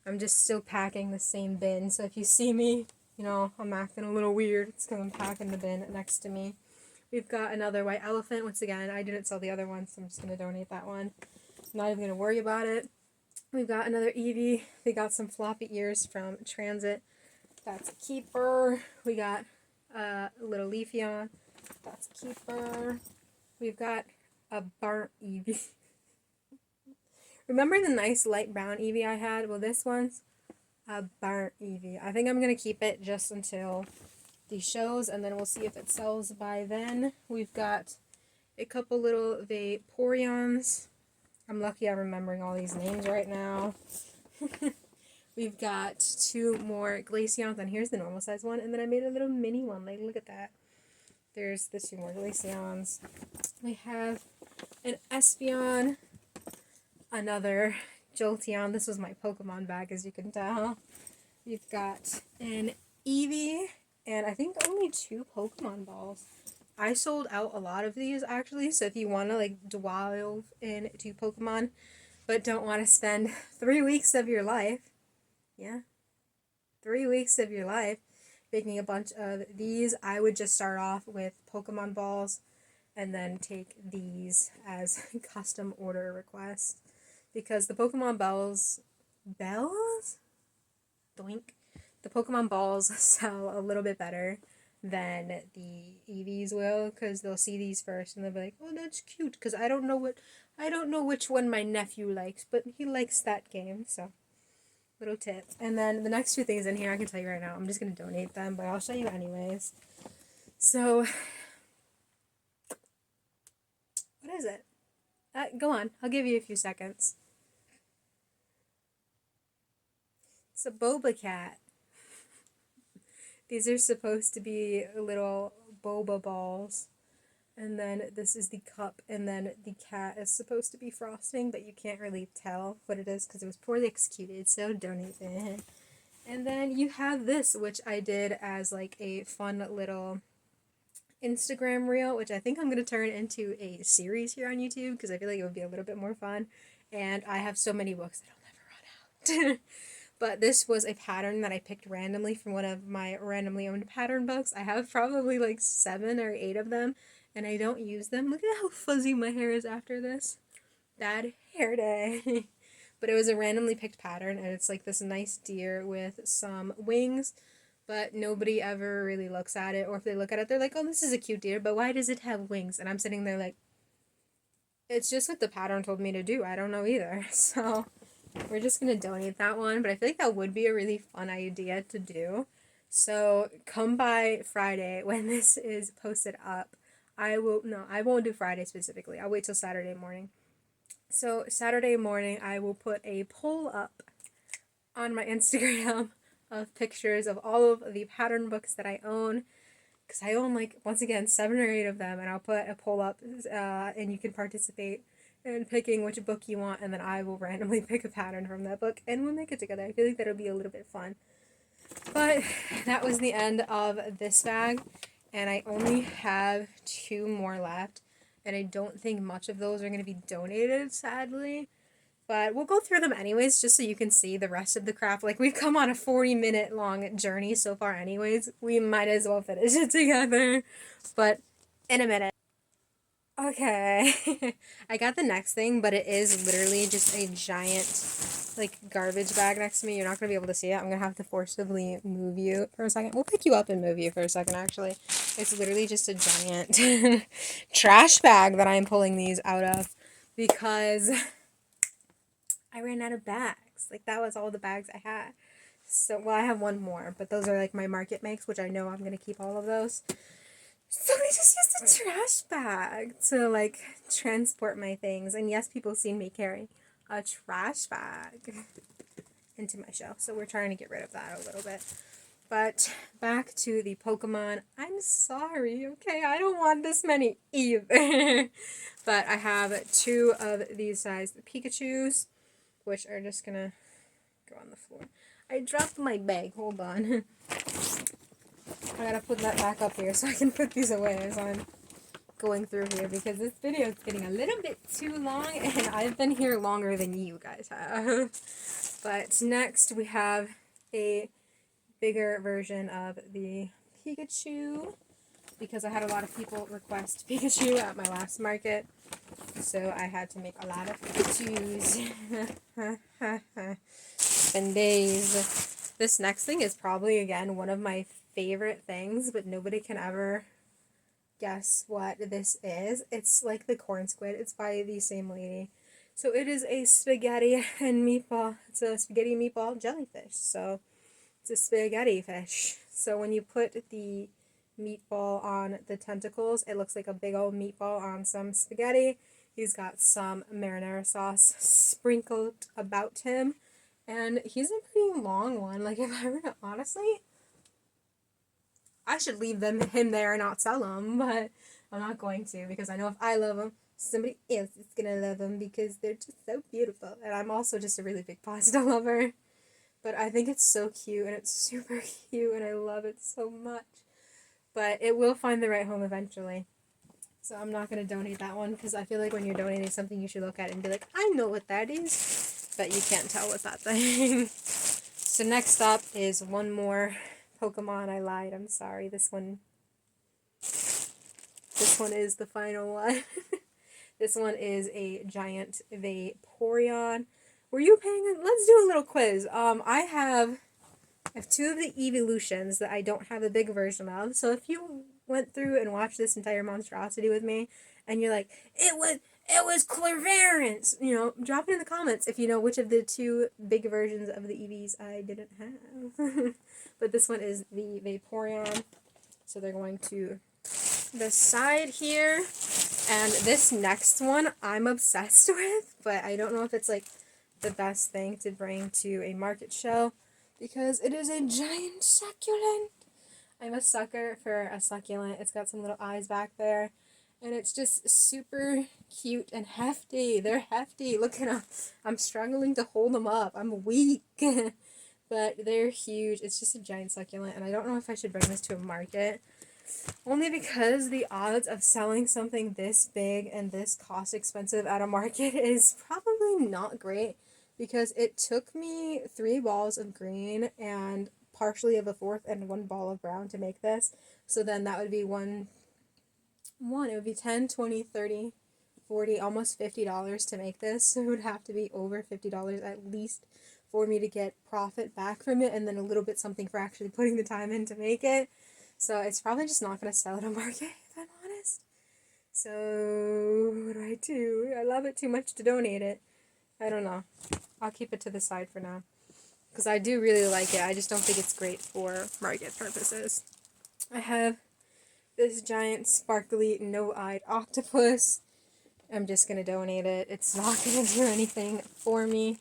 I'm just still packing the same bin, so if you see me, you know, I'm acting a little weird. It's because I'm packing the bin next to me. We've got another white elephant. Once again, I didn't sell the other one, so I'm just going to donate that one. Not even going to worry about it. We've got another Eevee. They got some floppy ears from Transit. That's a keeper. We got a little Leafeon. That's a keeper. We've got a burnt Eevee. Remember the nice light brown Eevee I had? Well, this one's a burnt Eevee. I think I'm going to keep it just until the shows, and then we'll see if it sells by then. We've got a couple little Vaporeons. I'm lucky I'm remembering all these names right now. We've got two more Glaceons, and here's the normal size one, and then I made a little mini one. Like, look at that. There's the two more Glaceons. We have an Espeon, another Jolteon. This was my Pokemon bag, as you can tell. We've got an Eevee, and I think only 2 Pokemon balls. I sold out a lot of these, actually, so if you want to, like, delve into Pokemon, but don't want to spend 3 weeks of your life, 3 weeks of your life making a bunch of these, I would just start off with Pokemon balls, and then take these as custom order requests. Because the Pokemon bells? Doink. The Pokemon balls sell a little bit better than the EVs will, because they'll see these first and they'll be like, oh, that's cute, because I don't know which one my nephew likes, but he likes that game, so little tip. And then the next 2 things in here, I can tell you right now, I'm just going to donate them, but I'll show you anyways. So, what is it? Go on, I'll give you a few seconds. It's a boba cat. These are supposed to be little boba balls. And then this is the cup, and then the cat is supposed to be frosting, but you can't really tell what it is because it was poorly executed, so donate it. And then you have this, which I did as like a fun little Instagram reel, which I think I'm going to turn into a series here on YouTube because I feel like it would be a little bit more fun. And I have so many books that I'll never run out. But this was a pattern that I picked randomly from one of my randomly owned pattern books. I have probably like 7 or 8 of them, and I don't use them. Look at how fuzzy my hair is after this. Bad hair day. But it was a randomly picked pattern, and it's like this nice deer with some wings, but nobody ever really looks at it, or if they look at it, they're like, oh, this is a cute deer, but why does it have wings? And I'm sitting there like, it's just what the pattern told me to do. I don't know either. So we're just going to donate that one, but I feel like that would be a really fun idea to do. So come by Friday when this is posted up. I won't do Friday specifically. I'll wait till Saturday morning. So Saturday morning, I will put a poll up on my Instagram of pictures of all of the pattern books that I own. Because I own, like, once again, 7 or 8 of them, and I'll put a poll up, and you can participate and picking which book you want, and then I will randomly pick a pattern from that book and we'll make it together. I feel like that'll be a little bit fun. But that was the end of this bag, and I only have 2 more left, and I don't think much of those are going to be donated, sadly. But we'll go through them anyways, just so you can see the rest of the craft. Like, we've come on a 40-minute long journey so far anyways. We might as well finish it together. But in a minute. Okay. I got the next thing, but it is literally just a giant, like, garbage bag next to me. You're not going to be able to see it. I'm going to have to forcibly move you for a second. We'll pick you up and move you for a second, actually. It's literally just a giant trash bag that I'm pulling these out of because I ran out of bags. Like, that was all the bags I had. So, well, I have one more, but those are, like, my market makes, which I know I'm going to keep all of those. So we just used a trash bag to, like, transport my things. And yes, people seen me carry a trash bag into my shelf. So we're trying to get rid of that a little bit. But back to the Pokemon. I'm sorry, okay? I don't want this many either. But I have 2 of these sized Pikachus, which are just gonna go on the floor. I dropped my bag. Hold on. I gotta put that back up here so I can put these away as I'm going through here, because this video is getting a little bit too long and I've been here longer than you guys have. But next we have a bigger version of the Pikachu, because I had a lot of people request Pikachu at my last market, so I had to make a lot of Pikachus. Spend days. This next thing is probably, again, one of my favorite things, but nobody can ever guess what this is. It's like the corn squid. It's by the same lady. So it is a spaghetti and meatball. It's a spaghetti meatball jellyfish. So it's a spaghetti fish. So when you put the meatball on the tentacles, it looks like a big old meatball on some spaghetti. He's got some marinara sauce sprinkled about him. And he's a pretty long one. Like, if I were to, honestly, I should leave him there and not sell him, but I'm not going to, because I know if I love him, somebody else is gonna love him, because they're just so beautiful. And I'm also just a really big pasta lover. But I think it's so cute, and it's super cute, and I love it so much. But it will find the right home eventually. So I'm not going to donate that one, because I feel like when you're donating something, you should look at it and be like, I know what that is. But you can't tell with that thing. So next up is one more Pokemon. I lied. I'm sorry. This one is the final one. This one is a giant Vaporeon. Were you paying? Let's do a little quiz. I have 2 of the evolutions that I don't have a big version of. So if you went through and watched this entire monstrosity with me, and you're like, it was Clairvoyance, you know, drop it in the comments if you know which of the 2 big versions of the EVs I didn't have. But this one is the Vaporeon. So they're going to the side here. And this next one I'm obsessed with, but I don't know if it's like the best thing to bring to a market show, because it is a giant succulent. I'm a sucker for a succulent. It's got some little eyes back there, and it's just super cute and hefty. They're hefty. Look at them. I'm struggling to hold them up. I'm weak. But they're huge. It's just a giant succulent, and I don't know if I should bring this to a market. Only because the odds of selling something this big and this cost expensive at a market is probably not great, because it took me 3 balls of green and partially of a 4th and 1 ball of brown to make this. So then that would be it would be 10, 20, 30, 40, almost $50 to make this. So it would have to be over $50 at least for me to get profit back from it, and then a little bit something for actually putting the time in to make it. So it's probably just not going to sell at a market, if I'm honest. So what do I do? I love it too much to donate it. I don't know. I'll keep it to the side for now, because I do really like it. I just don't think it's great for market purposes. I have this giant sparkly no-eyed octopus. I'm just going to donate it. It's not going to do anything for me.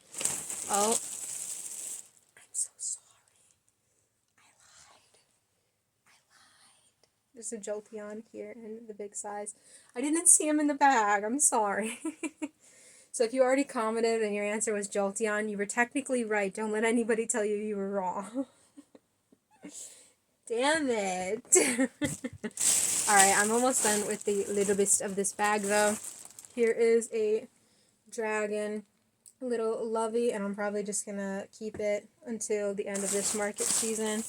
Oh. I'm so sorry. I lied. There's a Jolteon here in the big size. I didn't see him in the bag. I'm sorry. So if you already commented and your answer was Jolteon, you were technically right. Don't let anybody tell you you were wrong. Damn it. Alright, I'm almost done with the little bit of this bag though. Here is a dragon, little lovey, and I'm probably just gonna keep it until the end of this market season.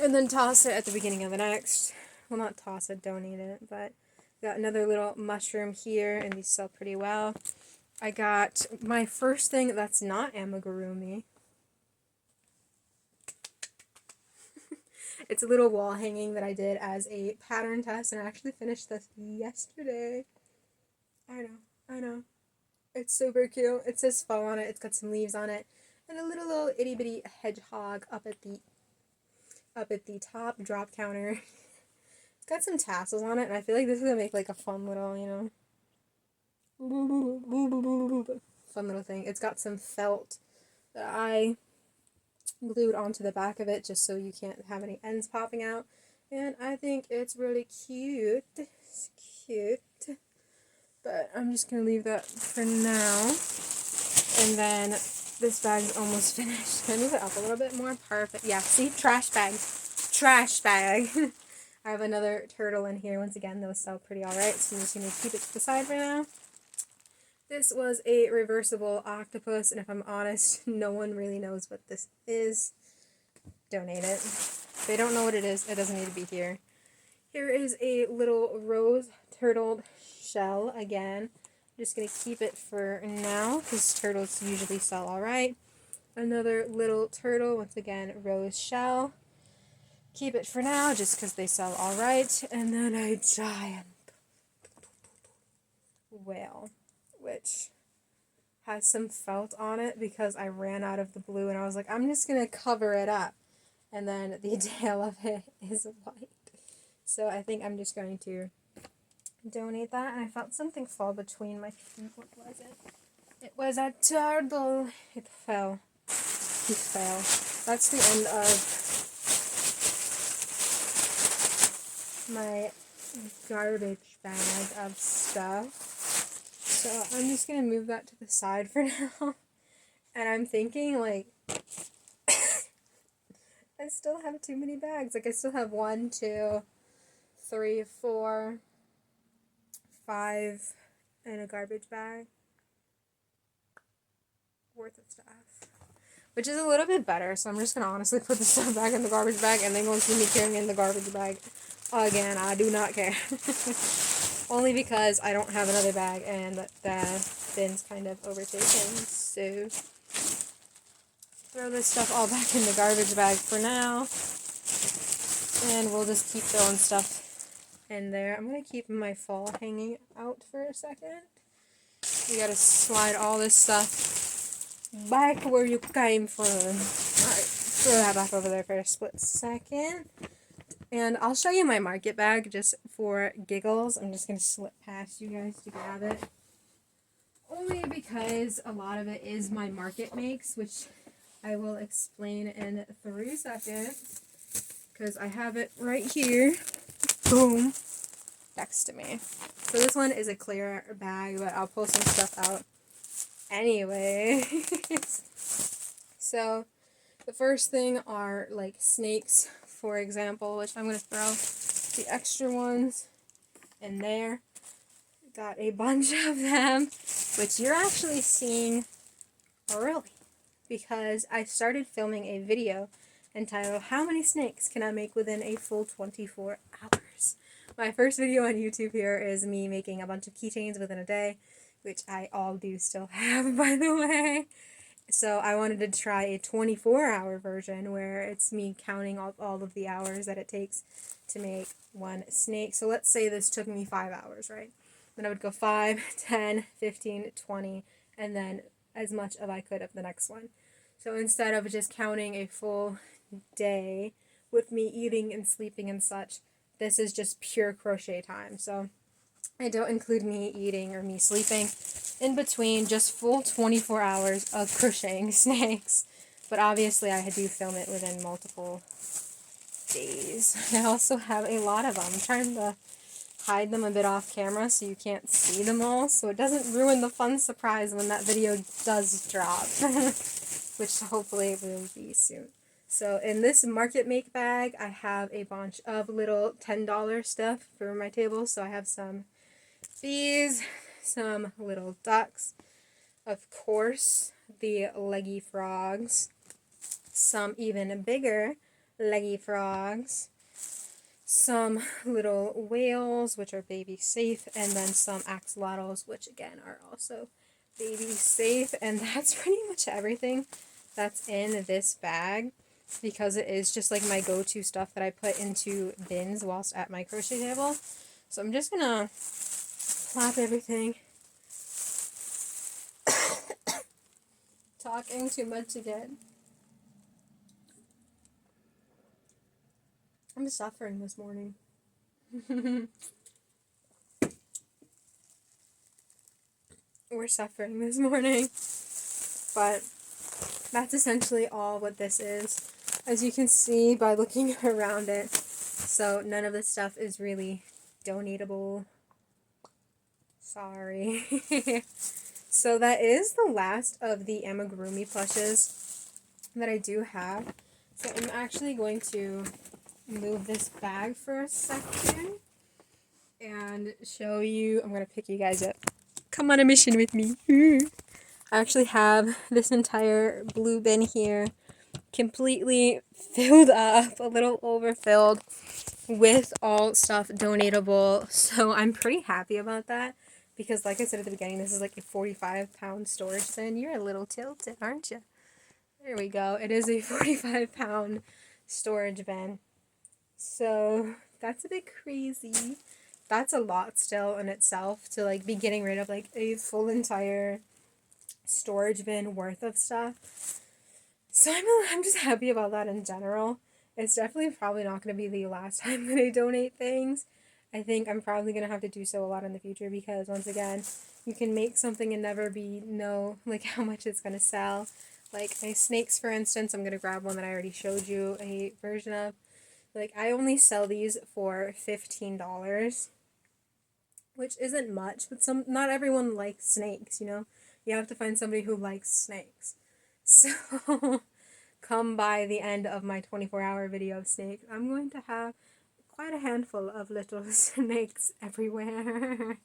And then toss it at the beginning of the next. Well, not toss it, donate it, but got another little mushroom here, and these sell pretty well. I got my first thing that's not amigurumi. It's a little wall hanging that I did as a pattern test, and I actually finished this yesterday. I know. It's super cute. It says fall on it. It's got some leaves on it, and a little itty bitty hedgehog up at the top drop counter. It's got some tassels on it, and I feel like this is gonna make like a fun little, fun little thing. It's got some felt that I glued onto the back of it just so you can't have any ends popping out, and I think it's really cute. It's cute, but I'm just gonna leave that for now. And then this bag's almost finished. Can I move it up a little bit more? Perfect. Yeah, see? Trash bag. Trash bag. I have another turtle in here. Once again, those sell pretty alright, so I'm just going to keep it to the side for now. This was a reversible octopus, and if I'm honest, no one really knows what this is. Donate it. If they don't know what it is, it doesn't need to be here. Here is a little rose turtled shell again. I'm just going to keep it for now, because turtles usually sell alright. Another little turtle, once again, rose shell. Keep it for now, just because they sell alright. And then a giant whale, which has some felt on it because I ran out of the blue, and I was like, I'm just going to cover it up. And then the tail of it is white. So I think I'm just going to donate that. And I felt something fall between my feet. What was it? It was a turtle. It fell. He fell. That's the end of my garbage bag of stuff. So I'm just going to move that to the side for now. And I'm thinking, like, I still have too many bags. Like, I still have 1, 2, 3, 4, 5 in a garbage bag worth of stuff. Which is a little bit better, so I'm just going to honestly put the stuff back in the garbage bag, and they won't see me carrying in the garbage bag again. I do not care. Only because I don't have another bag, and the bin's kind of overtaken, so throw this stuff all back in the garbage bag for now, and we'll just keep throwing stuff in there. I'm going to keep my fall hanging out for a second. You gotta slide all this stuff back where you came from. Alright, throw that back over there for a split second. And I'll show you my market bag just for giggles. I'm just going to slip past you guys to grab it. Only because a lot of it is my market makes, which I will explain in 3 seconds. Because I have it right here. Boom. Next to me. So this one is a clear bag, but I'll pull some stuff out anyway. So the first thing are like snakes, for example, which I'm going to throw the extra ones in there. Got a bunch of them, which you're actually seeing early because I started filming a video entitled How Many Snakes Can I Make Within a Full 24 Hours? My first video on YouTube here is me making a bunch of keychains within a day, which I all do still have, by the way. So I wanted to try a 24-hour version where it's me counting all of the hours that it takes to make one snake. So let's say this took me 5 hours, right? Then I would go 5, 10, 15, 20, and then as much as I could of the next one. So instead of just counting a full day with me eating and sleeping and such, this is just pure crochet time. So I don't include me eating or me sleeping in between, just full 24 hours of crocheting snakes. But obviously I do film it within multiple days. I also have a lot of them. I'm trying to hide them a bit off camera so you can't see them all, so it doesn't ruin the fun surprise when that video does drop, which hopefully it will be soon. So in this market make bag, I have a bunch of little $10 stuff for my table. So I have some bees, some little ducks, of course, the leggy frogs, some even bigger leggy frogs, some little whales, which are baby safe, and then some axolotls, which again are also baby safe. And that's pretty much everything that's in this bag, because it is just like my go-to stuff that I put into bins whilst at my crochet table. So I'm just gonna plop everything. Talking too much again. I'm suffering this morning. We're suffering this morning. But that's essentially all what this is, as you can see by looking around it. So none of this stuff is really donatable. Sorry. So that is the last of the amigurumi plushes that I do have. So I'm actually going to move this bag for a second and show you. I'm going to pick you guys up. Come on a mission with me. I actually have this entire blue bin here completely filled up, a little overfilled with all stuff donatable. So I'm pretty happy about that. Because like I said at the beginning, this is like a 45-pound storage bin. You're a little tilted, aren't you? There we go. It is a 45-pound storage bin. So that's a bit crazy. That's a lot still in itself to like be getting rid of like a full entire storage bin worth of stuff. So I'm just happy about that in general. It's definitely probably not going to be the last time that I donate things. I think I'm probably going to have to do so a lot in the future because, once again, you can make something and never know, like, how much it's going to sell. Like, my snakes, for instance, I'm going to grab one that I already showed you a version of. Like, I only sell these for $15, which isn't much, but not everyone likes snakes, you know? You have to find somebody who likes snakes. So, come by the end of my 24-hour video of snakes, I'm going to have quite a handful of little snakes everywhere.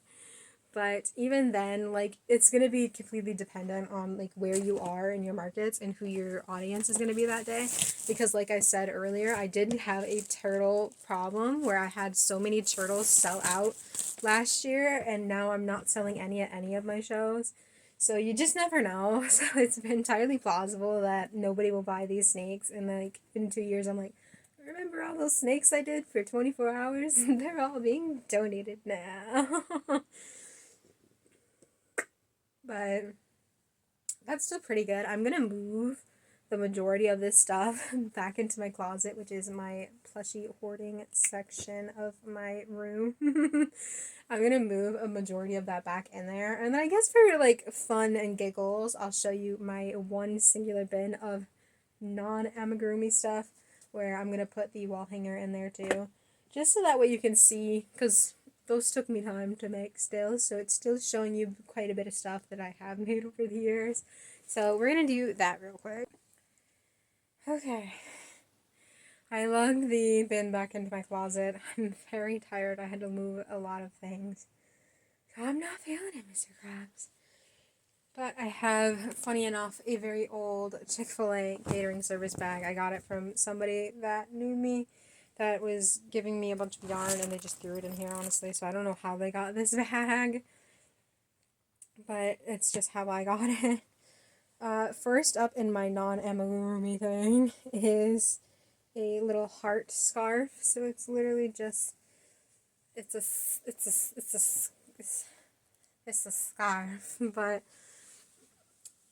But even then, like, it's going to be completely dependent on, like, where you are in your markets and who your audience is going to be that day. Because, like I said earlier, I did have a turtle problem where I had so many turtles sell out last year, and now I'm not selling any at any of my shows. So you just never know. So it's entirely plausible that nobody will buy these snakes, and, like, in 2 years, I'm like, remember all those snakes I did for 24 hours? They're all being donated now. But that's still pretty good. I'm going to move the majority of this stuff back into my closet, which is my plushie hoarding section of my room. I'm going to move a majority of that back in there. And then I guess for, like, fun and giggles, I'll show you my one singular bin of non-amigurumi stuff, where I'm going to put the wall hanger in there too. Just so that way you can see, because those took me time to make still, so it's still showing you quite a bit of stuff that I have made over the years. So we're going to do that real quick. Okay. I lugged the bin back into my closet. I'm very tired. I had to move a lot of things. I'm not feeling it, Mr. Krabs. But I have, funny enough, a very old Chick-fil-A catering service bag. I got it from somebody that knew me that was giving me a bunch of yarn, and they just threw it in here, honestly. So I don't know how they got this bag, but it's just how I got it. First up in my non-amigurumi thing is a little heart scarf. So it's literally just, it's a scarf, but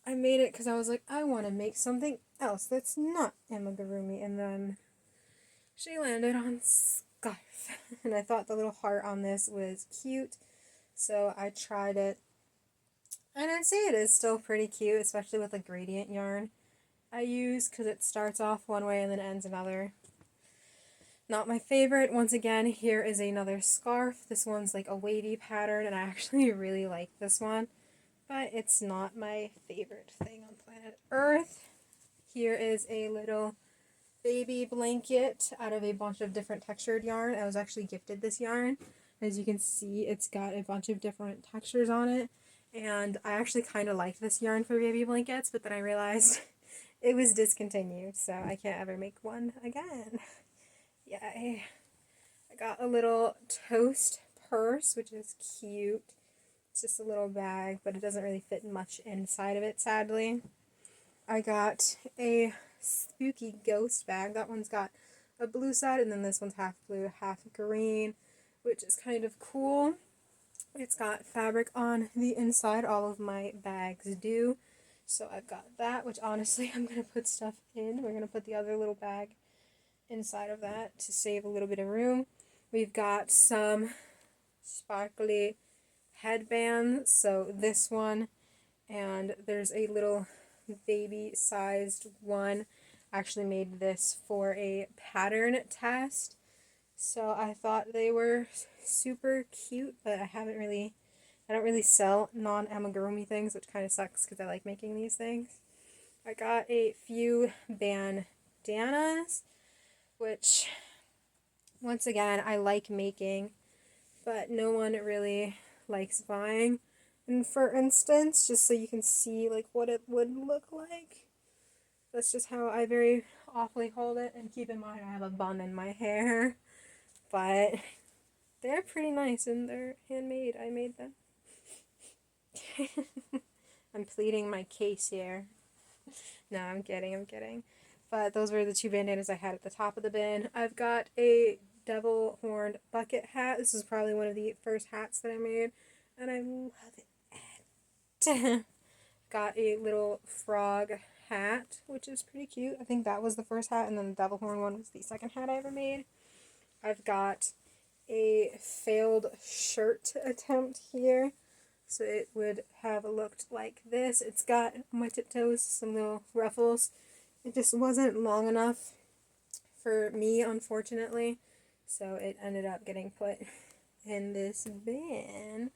I made it because I was like, I want to make something else that's not amigurumi, and then she landed on scarf, and I thought the little heart on this was cute, so I tried it, and I'd say it is still pretty cute, especially with the gradient yarn I use, because it starts off one way and then ends another. Not my favorite. Once again, here is another scarf. This one's like a wavy pattern, and I actually really like this one, but it's not my favorite thing on planet Earth. Here is a little baby blanket out of a bunch of different textured yarn. I was actually gifted this yarn. As you can see, it's got a bunch of different textures on it, and I actually kind of liked this yarn for baby blankets, but then I realized it was discontinued, so I can't ever make one again. Yay. I got a little toast purse, which is cute. It's just a little bag, but it doesn't really fit much inside of it, sadly. I got a spooky ghost bag. That one's got a blue side, and then this one's half blue, half green, which is kind of cool. It's got fabric on the inside. All of my bags do. So I've got that, which honestly I'm going to put stuff in. We're going to put the other little bag inside of that to save a little bit of room. We've got some sparkly headbands. So this one, and there's a little baby-sized one. I actually made this for a pattern test. So I thought they were super cute, but I don't really sell non-amigurumi things, which kind of sucks because I like making these things. I got a few bandanas, which, once again, I like making, but no one really likes buying. And for instance, just so you can see like what it would look like, that's just how I very awfully hold it. And keep in mind, I have a bun in my hair, but they're pretty nice and they're handmade. I made them. I'm pleading my case here. No, I'm kidding. But those were the two bandanas I had at the top of the bin. I've got a devil horned bucket hat. This is probably one of the first hats that I made, and I love it. Got a little frog hat, which is pretty cute. I think that was the first hat, and then the devil horn one was the second hat I ever made. I've got a failed shirt attempt here. So it would have looked like this. It's got my tiptoes, some little ruffles. It just wasn't long enough for me, unfortunately. So it ended up getting put in this bin.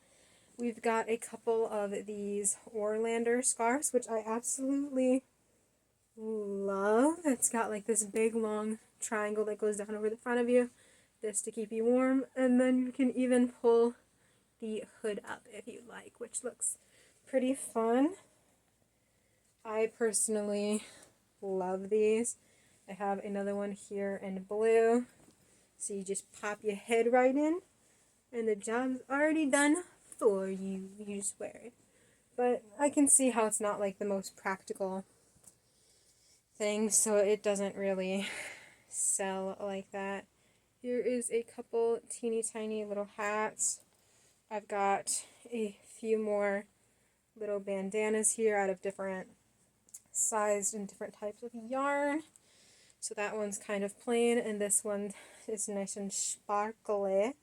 We've got a couple of these Orlander scarves, which I absolutely love. It's got like this big long triangle that goes down over the front of you. This to keep you warm. And then you can even pull the hood up if you like, which looks pretty fun. I personally love these. I have another one here in blue. So you just pop your head right in and the job's already done for you. You just wear it. But I can see how it's not like the most practical thing, so it doesn't really sell like that. Here is a couple teeny tiny little hats. I've got a few more little bandanas here out of different sized and different types of yarn. So that one's kind of plain, and this one is nice and sparkly.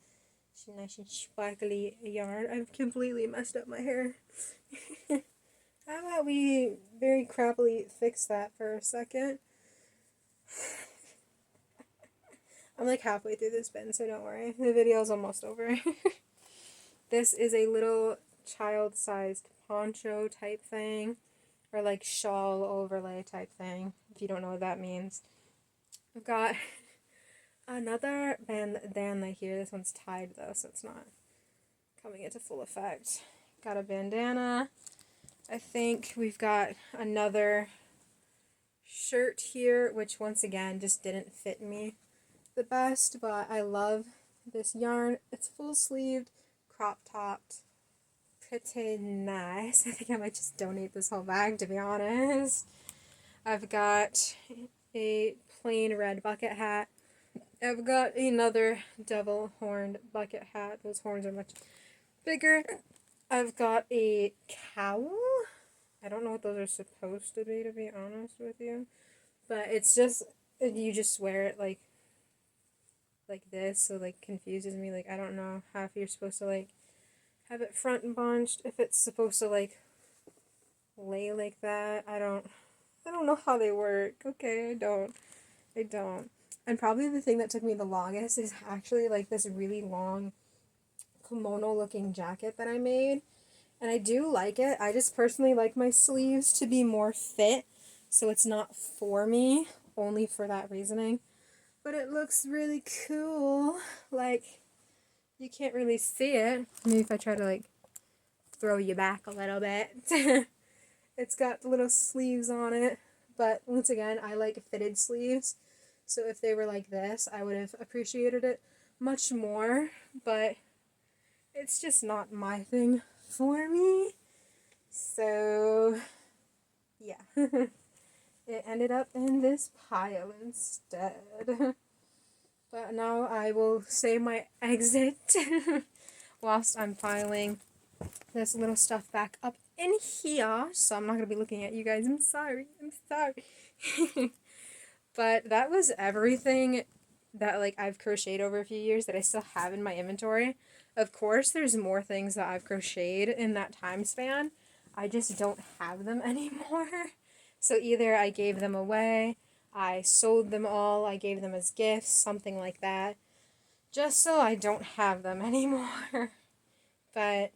It's a nice and sparkly yarn. I've completely messed up my hair. How about we very crappily fix that for a second? I'm like halfway through this bin, so don't worry. The video's almost over. This is a little child-sized poncho type thing, or like shawl overlay type thing, if you don't know what that means. I've got another bandana here. This one's tied though, so it's not coming into full effect. Got a bandana. I think we've got another shirt here, which once again just didn't fit me the best, but I love this yarn. It's full sleeved, crop topped, pretty nice. I think I might just donate this whole bag, to be honest. I've got a plain red bucket hat. I've got another devil horned bucket hat. Those horns are much bigger. I've got a cowl. I don't know what those are supposed to be honest with you. But it's just, you just wear it like this, so like confuses me. Like I don't know how, if you're supposed to like have it front and bunched, if it's supposed to like lay like that. I don't know how they work. Okay, I don't. And probably the thing that took me the longest is actually like this really long kimono looking jacket that I made. And I do like it. I just personally like my sleeves to be more fit, so it's not for me, only for that reasoning. But it looks really cool. Like, you can't really see it. Maybe if I try to like throw you back a little bit. It's got little sleeves on it. But once again, I like fitted sleeves. So if they were like this, I would have appreciated it much more. But it's just not my thing for me. So, yeah. It ended up in this pile instead. But now I will say my exit whilst I'm filing this little stuff back up in here. So I'm not going to be looking at you guys. I'm sorry. But that was everything that like I've crocheted over a few years that I still have in my inventory. Of course, there's more things that I've crocheted in that time span. I just don't have them anymore. So either I gave them away, I sold them all, I gave them as gifts, something like that. Just so I don't have them anymore. But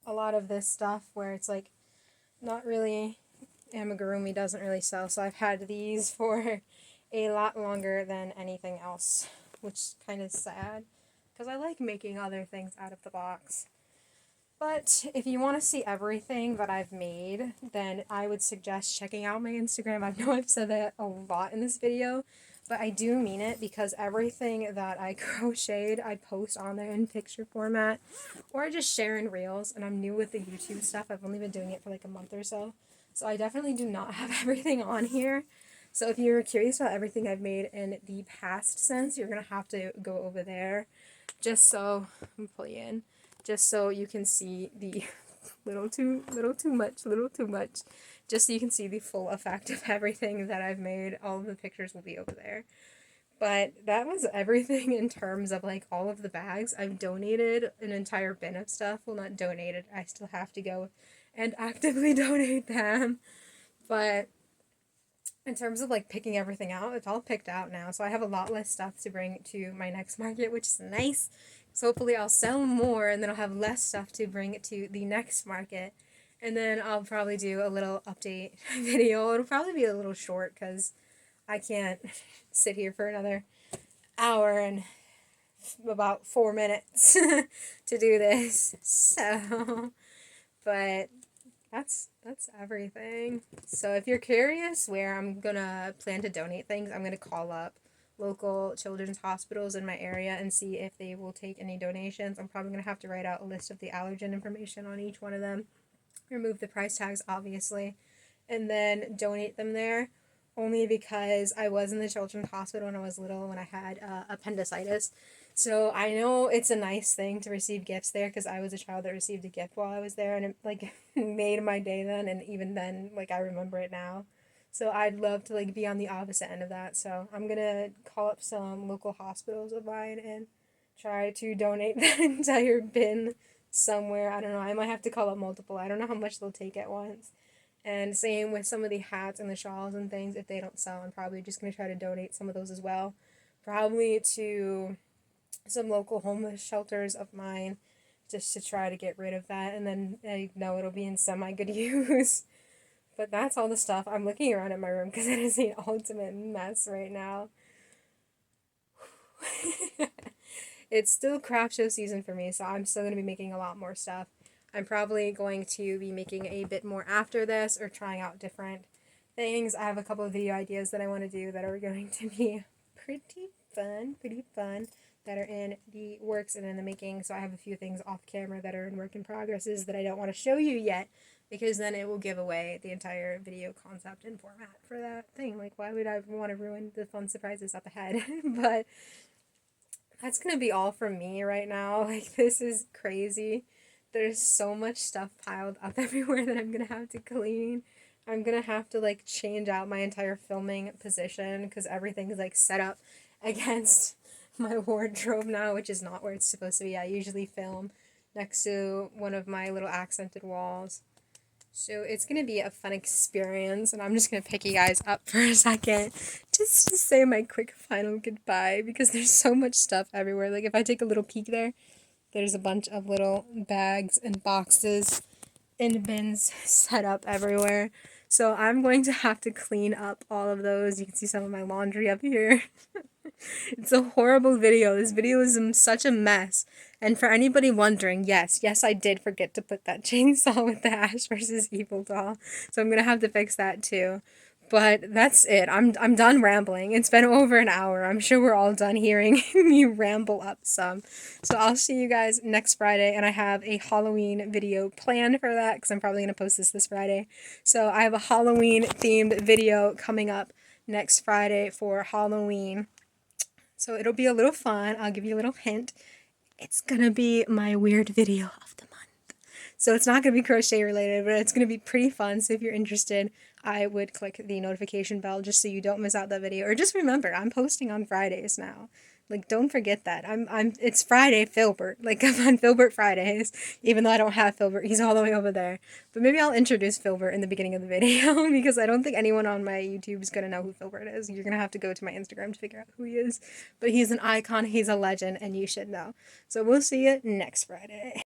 a lot of this stuff where it's like not really, amigurumi doesn't really sell, so I've had these for a lot longer than anything else, which is kind of sad because I like making other things out of the box. But if you want to see everything that I've made, then I would suggest checking out my Instagram. I know I've said that a lot in this video, but I do mean it because everything that I crocheted, I post on there in picture format, or I just share in reels, and I'm new with the YouTube stuff. I've only been doing it for like a month or so. So I definitely do not have everything on here. So if you're curious about everything I've made in the past sense, you're going to have to go over there just so, I'm pull you in, just so you can see the little too much, just so you can see the full effect of everything that I've made. All of the pictures will be over there. But that was everything in terms of like all of the bags. I've donated an entire bin of stuff. Well, not donated. I still have to go and actively donate them. But in terms of like picking everything out, it's all picked out now. So I have a lot less stuff to bring to my next market, which is nice. So hopefully I'll sell more and then I'll have less stuff to bring to the next market. And then I'll probably do a little update video. It'll probably be a little short because I can't sit here for another hour and about 4 minutes to do this. So, but that's everything. So if you're curious where I'm gonna plan to donate things, I'm gonna call up local children's hospitals in my area and see if they will take any donations. I'm probably gonna have to write out a list of the allergen information on each one of them, remove the price tags obviously, and then donate them there. Only because I was in the children's hospital when I was little when I had appendicitis. So I know it's a nice thing to receive gifts there because I was a child that received a gift while I was there, and it like made my day then, and even then like I remember it now. So I'd love to like be on the opposite end of that. So I'm gonna call up some local hospitals of mine and try to donate that entire bin somewhere. I don't know. I might have to call up multiple. I don't know how much they'll take at once. And same with some of the hats and the shawls and things. If they don't sell, I'm probably just going to try to donate some of those as well. Probably to some local homeless shelters of mine, just to try to get rid of that. And then I know it'll be in semi-good use. But that's all the stuff. I'm looking around at my room because it is an ultimate mess right now. It's still craft show season for me, so I'm still going to be making a lot more stuff. I'm probably going to be making a bit more after this or trying out different things. I have a couple of video ideas that I want to do that are going to be pretty fun, that are in the works and in the making. So I have a few things off camera that are in work in progresses that I don't want to show you yet because then it will give away the entire video concept and format for that thing. Like, why would I want to ruin the fun surprises up ahead? But that's going to be all from me right now. Like, this is crazy. There's so much stuff piled up everywhere that I'm going to have to clean. I'm going to have to, like, change out my entire filming position because everything is, like, set up against my wardrobe now, which is not where it's supposed to be. I usually film next to one of my little accented walls. So it's going to be a fun experience, and I'm just going to pick you guys up for a second just to say my quick final goodbye because there's so much stuff everywhere. Like if I take a little peek there, there's a bunch of little bags and boxes and bins set up everywhere. So I'm going to have to clean up all of those. You can see some of my laundry up here. It's a horrible video. This video is such a mess. And for anybody wondering, yes, I did forget to put that chainsaw with the Ash versus Evil doll. So I'm gonna have to fix that too. But that's it. I'm done rambling. It's been over an hour. I'm sure we're all done hearing me ramble up some. So I'll see you guys next Friday, and I have a Halloween video planned for that because I'm probably gonna post this Friday. So I have a Halloween themed video coming up next Friday for Halloween. So it'll be a little fun. I'll give you a little hint. It's gonna be my weird video of the month. So it's not gonna be crochet related, but it's gonna be pretty fun. So if you're interested, I would click the notification bell just so you don't miss out that video. Or just remember, I'm posting on Fridays now. Like, don't forget that. It's Friday Filbert. Like, I'm on Filbert Fridays, even though I don't have Filbert. He's all the way over there. But maybe I'll introduce Filbert in the beginning of the video because I don't think anyone on my YouTube is going to know who Filbert is. You're going to have to go to my Instagram to figure out who he is. But he's an icon, he's a legend, and you should know. So we'll see you next Friday.